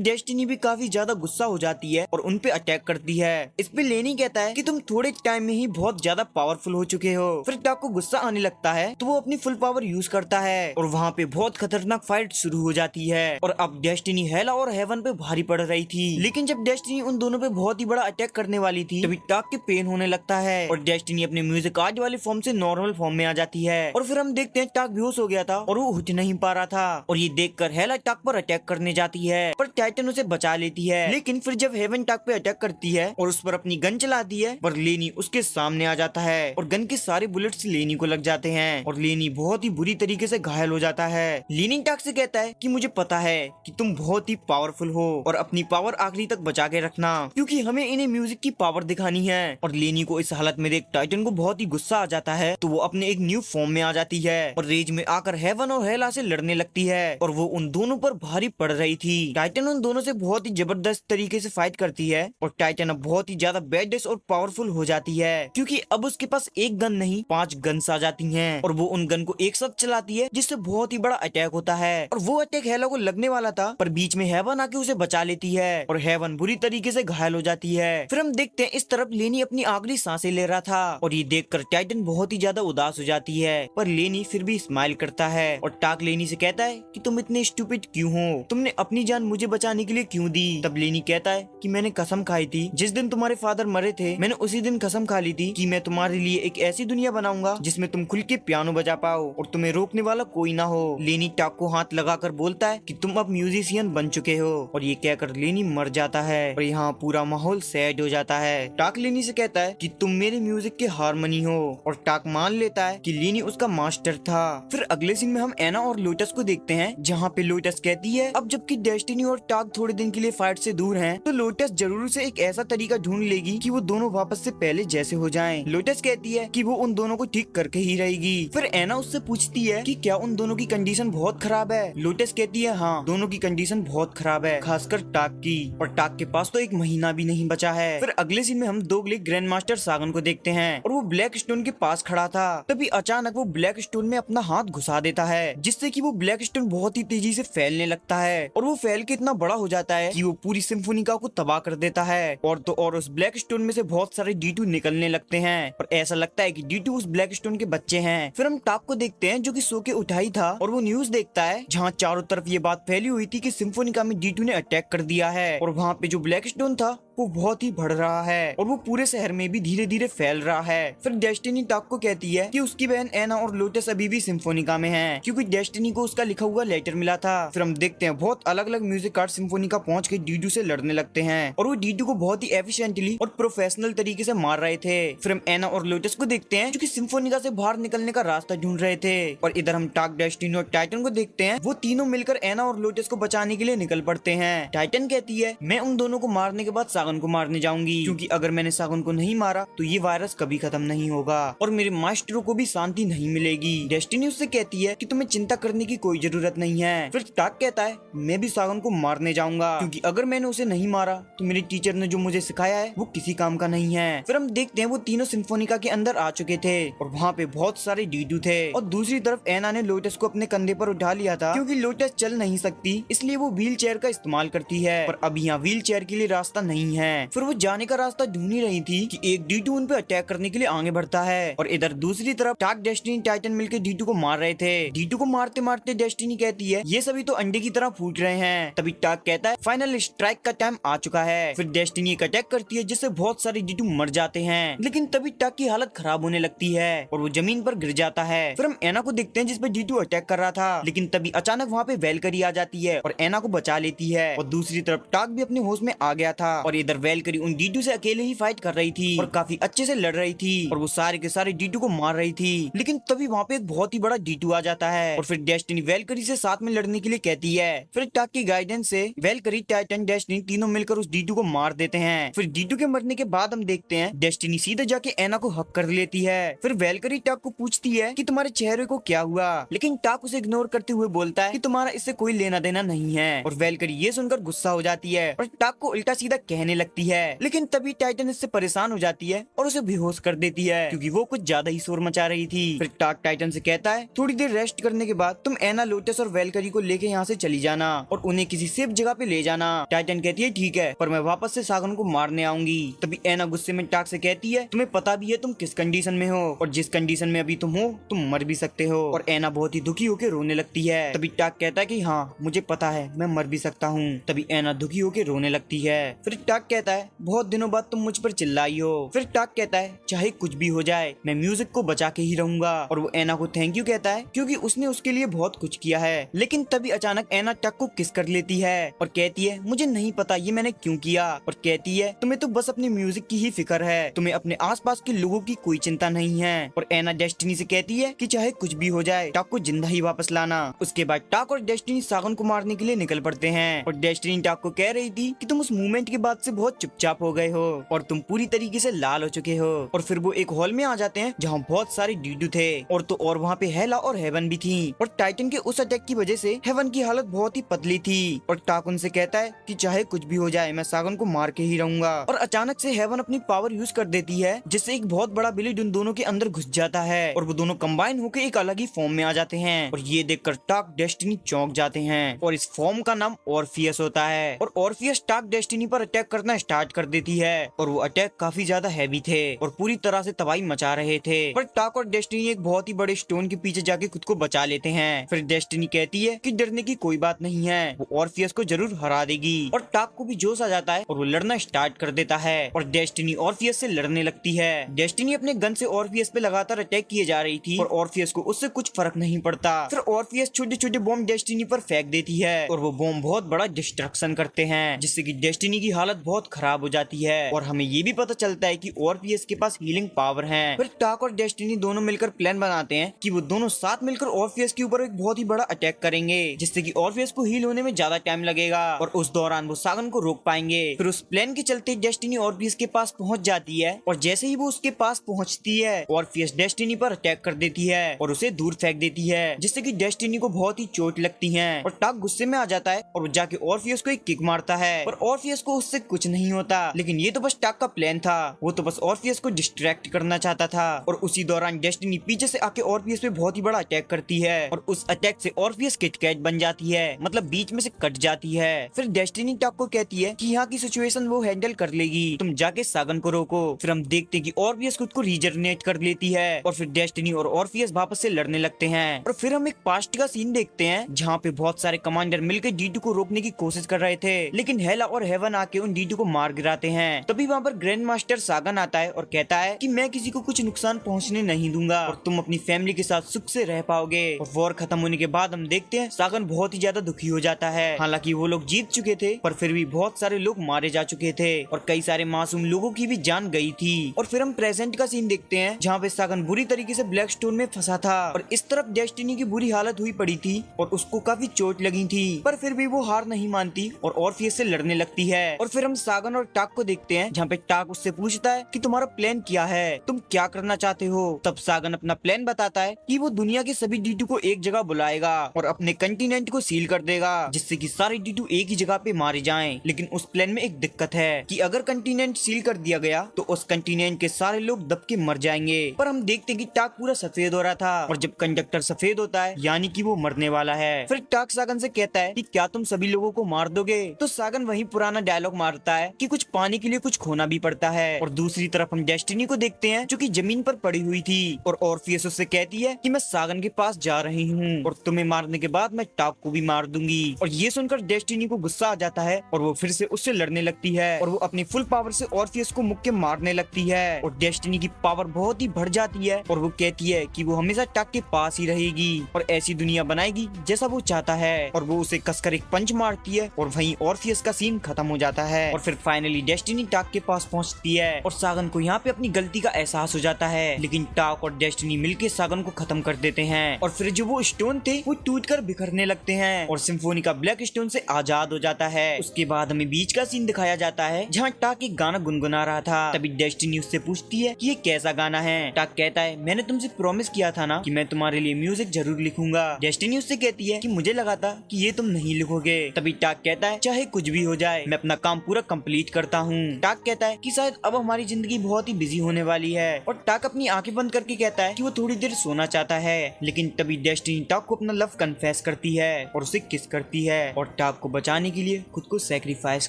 डेस्टिनी भी काफी ज्यादा गुस्सा हो जाती है और उन पे अटैक करती है। इस पे लेनी कहता है कि तुम थोड़े टाइम में ही बहुत ज्यादा पावरफुल हो चुके हो। फिर टाक को गुस्सा आने लगता है तो वो अपनी फुल पावर यूज करता है और वहाँ पे बहुत खतरनाक फाइट शुरू हो जाती है। और अब डेस्टिनी हेला और हेवन पे भारी पड़ रही थी, लेकिन जब डेस्टिनी उन दोनों पे बहुत ही बड़ा अटैक करने वाली थी तभी टाक के पेन होने लगता है और डेस्टिनी अपने म्यूजिक आज वाले फॉर्म से नॉर्मल फॉर्म में आ जाती है। और फिर हम देखते हैं टाक बेहोश हो गया था और वो उठ नहीं पा रहा था और ये देखकर हेला टाक पर अटैक करने जाती है पर टाइटन उसे बचा लेती है। लेकिन फिर जब हेवन टाक पे अटैक करती है और उस पर अपनी गन चलाती है पर लेनी उसके सामने आ जाता है और गन के सारे बुलेट्स लेनी को लग जाते हैं और लेनी बहुत ही बुरी तरीके से घायल हो जाता है। लेनी टाक से कहता है कि मुझे पता है कि तुम बहुत ही पावरफुल हो और अपनी पावर आखिरी तक बचा के रखना क्योंकि हमें इन्हें म्यूजिक की पावर दिखानी है। और लेनी को इस हालत में देख टाइटन को बहुत ही गुस्सा आ जाता है तो वो अपने एक न्यू फॉर्म में आ जाती है और रेज में आकर हेवन और हेला से लड़ने लगती है और वो उन दोनों पर भारी पड़ रही थी। टाइटन उन दोनों से बहुत ही जबरदस्त तरीके से फाइट करती है और टाइटन अब बहुत ही ज्यादा बेडलेस और पावरफुल हो जाती है क्योंकि अब उसके पास एक गन नहीं 5 गन्स आ जाती हैं और वो उन गन को एक साथ चलाती है जिससे बहुत ही बड़ा अटैक होता है। और वो अटैक हेला को लगने वाला था पर बीच में हेवन आके उसे बचा लेती है और हेवन बुरी तरीके से घायल हो जाती है। फिर हम देखते हैं इस तरफ लेनी अपनी आखिरी सांसें ले रहा था और ये देखकर टाइटन बहुत ही ज्यादा उदास हो जाती है पर लेनी फिर भी स्माइल करता है और टाक लेनी से कहता है कि तुम इतने स्टूपिड क्यों हो, तुमने अपनी जान मुझे बचाने के लिए क्यों दी। तब लेनी कहता है कि मैंने कसम खाई थी जिस दिन तुम्हारे फादर मरे थे मैंने उसी दिन कसम खा ली थी कि मैं तुम्हारे लिए एक ऐसी दुनिया बनाऊंगा जिसमें तुम खुल के पियानो बजा पाओ और तुम्हें रोकने वाला कोई ना हो। लेनी टाक को हाथ लगाकर बोलता है कि तुम अब म्यूजिशियन बन चुके हो और ये कहकर लेनी मर जाता है और यहाँ पूरा माहौल सैड हो जाता है। टाक लेनी से कहता है कि तुम मेरे म्यूजिक के हारमोनी हो और टाक मान लेता है कि लेनी उसका मास्टर था। फिर अगले सीन में हम एना और लोटस को देखते हैं जहाँ पे लोटस कहती है अब जबकि डेस्टिनी और टाक थोड़े दिन के लिए फाइट से दूर हैं तो लोटस जरूर से एक ऐसा तरीका ढूंढ लेगी कि वो दोनों वापस से पहले जैसे हो जाएं। लोटस कहती है कि वो उन दोनों को ठीक करके ही रहेगी। फिर एना उससे पूछती है कि क्या उन दोनों की कंडीशन बहुत खराब है। लोटस कहती है हाँ दोनों की कंडीशन बहुत खराब है, खासकर टाक की, और टाक के पास तो एक महीना भी नहीं बचा है। फिर अगले सीन में हम दोगले ग्रैंड मास्टर सागन को देखते हैं और वो ब्लैक स्टोन के पास खड़ा था तभी अचानक वो ब्लैक स्टोन में अपना हाथ घुसा देता है जिससे कि वो ब्लैक स्टोन बहुत ही तेजी से फैलने लगता है और वो फैल के इतना बड़ा हो जाता है कि वो पूरी सिम्फोनिका को तबाह कर देता है। और तो और उस ब्लैक स्टोन में से बहुत सारे D2 निकलने लगते हैं और ऐसा लगता है कि D2 उस ब्लैक स्टोन के बच्चे हैं। फिर हम टाक को देखते हैं जो कि सो के उठा ही था और वो न्यूज देखता है जहाँ चारों तरफ ये बात फैली हुई थी कि सिम्फोनिका में D2 ने अटैक कर दिया है और वहाँ पे जो ब्लैक स्टोन था वो बहुत ही बढ़ रहा है और वो पूरे शहर में भी धीरे धीरे फैल रहा है। फिर डेस्टिनी टाक को कहती है कि उसकी बहन एना और लोटस अभी भी सिम्फोनिका में हैं, क्योंकि डेस्टिनी को उसका लिखा हुआ लेटर मिला था। फिर हम देखते हैं बहुत अलग अलग म्यूजिक आर्ट सिम्फोनिका पहुंच के डीडू से लड़ने लगते हैं और वो डीडू को बहुत ही एफिशिएंटली और प्रोफेशनल तरीके से मार रहे थे। फिर हम एना और लोटस को देखते हैं जो कि सिम्फोनिका से बाहर निकलने का रास्ता ढूंढ रहे थे। और इधर हम टाक, डेस्टिनी और टाइटन को देखते हैं, वो तीनों मिलकर एना और लोटस को बचाने के लिए निकल पड़ते हैं। टाइटन कहती है मैं उन दोनों को मारने के बाद सागन को मारने जाऊंगी, क्योंकि अगर मैंने सागन को नहीं मारा तो ये वायरस कभी खत्म नहीं होगा और मेरे मास्टरों को भी शांति नहीं मिलेगी। डेस्टिनी उससे कहती है कि तुम्हें चिंता करने की कोई जरूरत नहीं है। फिर टाक कहता है मैं भी सागन को मारने जाऊंगा, क्योंकि अगर मैंने उसे नहीं मारा तो मेरे टीचर ने जो मुझे सिखाया है वो किसी काम का नहीं है। फिर हम देखते हैं वो तीनों सिम्फोनिका के अंदर आ चुके थे और वहाँ पे बहुत सारे डीडू थे और दूसरी तरफ एना ने लोटस को अपने कंधे पर उठा लिया था, क्योंकि लोटस चल नहीं सकती इसलिए वो व्हील चेयर का इस्तेमाल करती है। पर अभी यहाँ व्हील चेयर के लिए रास्ता नहीं है। फिर वो जाने का रास्ता ढूंढ ही रही थी कि एक डीडू उन पे अटैक करने के लिए आगे बढ़ता है और इधर दूसरी तरफ टाक, डेस्टिनी, टाइटन मिलकर डीडू को मार रहे थे। डीडू को मारते मारते डेस्टिनी कहती है ये सभी तो अंडे की तरह फूट रहे हैं। तभी टाक कहता है फाइनल स्ट्राइक का टाइम आ चुका है। फिर डेस्टिनी एक अटैक करती है जिससे बहुत सारे डीडू मर जाते हैं, लेकिन तभी टाक की हालत खराब होने लगती है और वो जमीन पर गिर जाता है। फिर हम एना को देखते हैं जिसपे डीडू अटैक कर रहा था, लेकिन तभी अचानक वहाँ पे वेलकरी आ जाती है और एना को बचा लेती है। और दूसरी तरफ टाक भी अपने होश में आ गया था और इधर वेलकरी उन डीडू से अकेले ही फाइट कर रही थी और काफी अच्छे से लड़ रही थी और वो सारे के सारे डीडू को मार रही थी। लेकिन तभी वहाँ पे एक बहुत ही बड़ा डीडू आ जाता है और फिर डेस्टिनी वेलकरी से साथ में लड़ने के लिए कहती है। फिर टाक की गाइडेंस से वेलकरी, टाइटन, डेस्टिनी तीनों मिलकर उस डीडू को मार देते हैं। फिर डीडू के मरने के बाद हम देखते हैं डेस्टिनी सीधे जाके एना को हक कर लेती है। फिर वेलकरी टाक को पूछती है कि तुम्हारे चेहरे को क्या हुआ, लेकिन टाक उसे इग्नोर करते हुए बोलता है कि तुम्हारा इससे कोई लेना देना नहीं है। और वेलकरी ये सुनकर गुस्सा हो जाती है और टाक को उल्टा सीधा कहने लगती है, लेकिन तभी टाइटन इससे परेशान हो जाती है और उसे बेहोश कर देती है, क्योंकि वो कुछ ज्यादा ही शोर मचा रही थी। फिर टाक टाइटन से कहता है थोड़ी देर रेस्ट करने के बाद तुम एना, लोटस और वेलकरी को लेके यहाँ से चली जाना और उन्हें किसी सेफ जगह पे ले जाना। टाइटन कहती है ठीक है, पर मैं वापस से सागन को मारने आऊंगी। तभी एना गुस्से में टाक से कहती है तुम्हें पता भी है तुम किस कंडीशन में हो और जिस कंडीशन में अभी तुम हो तुम मर भी सकते हो। और एना बहुत ही दुखी होकर रोने लगती है। तभी टाक कहता है कि हाँ मुझे पता है मैं मर भी सकता हूँ। तभी एना दुखी होकर रोने लगती है। फिर टाक कहता है बहुत दिनों बाद तुम मुझ पर चिल्लाई हो। फिर टाक कहता है चाहे कुछ भी हो जाए मैं म्यूजिक को बचा के ही रहूंगा। और वो एना को थैंक यू कहता है क्योंकि उसने उसके लिए बहुत कुछ किया है। लेकिन तभी अचानक एना टाक को किस कर लेती है और कहती है मुझे नहीं पता ये मैंने क्यों किया। और कहती है तुम्हें तो बस अपनी म्यूजिक की ही फिक्र है, तुम्हें अपने आसपास के लोगों की कोई चिंता नहीं है। और एना डेस्टिनी से कहती है कि चाहे कुछ भी हो जाए टाक को जिंदा ही वापस लाना। उसके बाद टाक और डेस्टिनी सागन को मारने के लिए निकल पड़ते हैं और डेस्टिनी टाक को कह रही थी कि तुम उस मूवमेंट के बाद से बहुत चुपचाप हो गए हो और तुम पूरी तरीके से लाल हो चुके हो। और फिर वो एक हॉल में आ जाते हैं जहाँ बहुत सारे डीडू थे और वहाँ पे हेला और हेवन भी थी। और टाइटन के उस अटैक की वजह से हेवन की हालत बहुत ही पतली थी और टाक उनसे कहता है कि चाहे कुछ भी हो जाए मैं सागन को मार के ही रहूंगा। और अचानक से हेवन अपनी पावर यूज कर देती है जिससे एक बहुत बड़ा ब्लेड उन दोनों के अंदर घुस जाता है और वो दोनों कंबाइन होकर एक अलग ही फॉर्म में आ जाते हैं। और ये देखकर टाक, डेस्टिनी चौंक जाते हैं और इस फॉर्म का नाम ऑर्फियस होता है। और ऑर्फियस टाक, डेस्टिनी पर अटैक करना स्टार्ट कर देती है और वो अटैक काफी ज्यादा हैवी थे और पूरी तरह से तबाही मचा रहे थे। पर टाक और डेस्टिनी एक बहुत ही बड़े स्टोन के पीछे जाके खुद को बचा लेते हैं। फिर डेस्टिनी कहती है कि डरने की कोई बात नहीं है, वो ऑर्फियस को जरूर हरा देगी। और टाक को भी जोश आ जाता है और वो लड़ना स्टार्ट कर देता है और डेस्टिनी ऑर्फियस से लड़ने लगती है। डेस्टिनी अपने गन से ऑर्फियस पे लगातार अटैक किए जा रही थी और ऑर्फियस को उससे कुछ फर्क नहीं पड़ता। फिर ऑर्फियस छोटे छोटे बॉम्ब डेस्टिनी पर फेंक देती है और वो बॉम्ब बहुत बड़ा डिस्ट्रक्शन करते हैं जिससे कि डेस्टिनी की हालत बहुत खराब हो जाती है। और हमें ये भी पता चलता है कि ऑर्फियस के पास हीलिंग पावर है। फिर टाक और डेस्टिनी दोनों मिलकर प्लान बनाते हैं कि वो दोनों साथ मिलकर ऑर्फियस के ऊपर एक बहुत ही बड़ा अटैक करेंगे जिससे कि ऑर्फियस को हील होने में ज्यादा टाइम लगेगा और उस दौरान वो सागन को रोक पाएंगे। फिर उस प्लान के चलते डेस्टिनी ऑर्फियस के पास पहुंच जाती है और जैसे ही वो उसके पास पहुंचती है ऑर्फियस डेस्टिनी पर अटैक कर देती है और उसे दूर फेंक देती है जिससे कि डेस्टिनी को बहुत ही चोट लगती है। और टाक गुस्से में आ जाता है और वो जाके ऑर्फियस को एक किक मारता है और ऑर्फियस को उससे कुछ नहीं होता। लेकिन ये तो बस टाक का प्लान था, वो तो बस ऑर्फियस को डिस्ट्रैक्ट करना चाहता था। और उसी दौरान डेस्टिनी पीछे से आके ऑर्फियस पे बहुत ही बड़ा अटैक करती है और उस अटैक से ऑर्फियस किटकैट बन जाती है, मतलब बीच में से कट जाती है। फिर डेस्टिनी टाक को कहती है कि यहाँ की सिचुएशन वो हैंडल कर लेगी, तुम जाके सागन को रोको। फिर हम देखते कि ऑर्फियस खुद को रीजनरेट कर लेती है और फिर डेस्टिनी और ऑर्फियस वापस से लड़ने लगते हैं। और फिर हम एक पास्ट का सीन देखते हैं जहाँ पे बहुत सारे कमांडर मिलकर डीडू को रोकने की कोशिश कर रहे थे, लेकिन हेला और हेवन आके उन डीटू को मार गिराते हैं। तभी वहाँ पर ग्रैंड मास्टर सागन आता है और कहता है कि मैं किसी को कुछ नुकसान पहुँचने नहीं दूंगा और तुम अपनी फैमिली के साथ सुख से रह पाओगे। और वॉर खत्म होने के बाद हम देखते हैं सागन बहुत ही ज्यादा दुखी हो जाता है। हालांकि वो लोग जीत चुके थे पर फिर भी बहुत सारे लोग मारे जा चुके थे और कई सारे मासूम लोगों की भी जान गई थी। और फिर हम प्रेजेंट का सीन देखते हैं जहाँ पे सागन बुरी तरीके से ब्लैक स्टोन में फंसा था और इस तरफ डेस्टिनी की बुरी हालत हुई पड़ी थी और उसको काफी चोट लगी थी, पर फिर भी वो हार नहीं मानती और ऑर्फियस से लड़ने लगती है। और फिर हम सागन और टाक को देखते हैं जहाँ पे टाक उससे पूछता है कि तुम्हारा प्लान क्या है, तुम क्या करना चाहते हो। तब सागन अपना प्लान बताता है कि वो दुनिया के सभी डीटू को एक जगह बुलाएगा और अपने कंटिनेंट को सील कर देगा जिससे कि सारे डीटू एक ही जगह पे मारे जाएं। लेकिन उस प्लान में एक दिक्कत है कि अगर कंटिनेंट सील कर दिया गया तो उस कंटिनेंट के सारे लोग दब के मर जाएंगे। पर हम देखते हैं कि टाक पूरा सफेद हो रहा था और जब कंडक्टर सफेद होता है यानी कि वो मरने वाला है। फिर टाक सागन से कहता है कि क्या तुम सभी लोगों को मार दोगे। तो सागन वही पुराना डायलॉग मारता है कि कुछ पाने के लिए कुछ खोना भी पड़ता है। और दूसरी तरफ हम डेस्टिनी को देखते हैं जो कि जमीन पर पड़ी हुई थी और ऑर्फियस उससे कहती है कि मैं सागन के पास जा रही हूँ और तुम्हें मारने के बाद मैं टाक को भी मार दूंगी। और ये सुनकर डेस्टिनी को गुस्सा आ जाता है और वो फिर से उससे लड़ने लगती है और वो अपनी फुल पावर से ऑर्फियस को मुक्के मारने लगती है और डेस्टिनी की पावर बहुत ही बढ़ जाती है और वो कहती है कि वो हमेशा टाक के पास ही रहेगी और ऐसी दुनिया बनाएगी जैसा वो चाहता है। और वो उसे कसकर एक पंच मारती है और वहीं ऑर्फियस का सीन खत्म हो जाता है। और फिर फाइनली डेस्टिनी टाक के पास पहुंचती है और सागन को यहाँ पे अपनी गलती का एहसास हो जाता है। लेकिन टाक और डेस्टिनी मिलकर सागन को खत्म कर देते हैं और फिर जो वो स्टोन थे वो टूटकर बिखरने लगते हैं और सिम्फोनी का ब्लैक स्टोन से आजाद हो जाता है। उसके बाद हमें बीच का सीन दिखाया जाता है जहाँ टाक एक गाना गुनगुना रहा था। तभी डेस्टिनी उससे पूछती है कि ये कैसा गाना है। टाक कहता है मैंने तुमसे प्रॉमिस किया था ना कि मैं तुम्हारे लिए म्यूजिक जरूर लिखूंगा। डेस्टिनी उससे कहती है कि मुझे लगा था कि ये तुम नहीं लिखोगे। तभी टाक कहता है चाहे कुछ भी हो जाए मैं अपना काम पूरा कंप्लीट करता हूँ। टाक कहता है कि शायद अब हमारी जिंदगी बहुत ही बिजी होने वाली है और टाक अपनी आंखें बंद करके कहता है कि वो थोड़ी देर सोना चाहता है। लेकिन तभी डेस्टिनी टाक को अपना लव कन्फेस करती है और उसे किस करती है और टाक को बचाने के लिए खुद को सैक्रिफाइस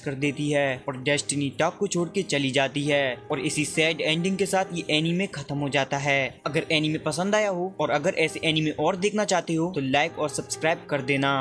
कर देती है और डेस्टिनी टाक को छोड़ के चली जाती है। और इसी सैड एंडिंग के साथ ये एनीमे खत्म हो जाता है। अगर एनीमे पसंद आया हो और अगर ऐसे एनीमे और देखना चाहते हो तो लाइक और सब्सक्राइब कर देना।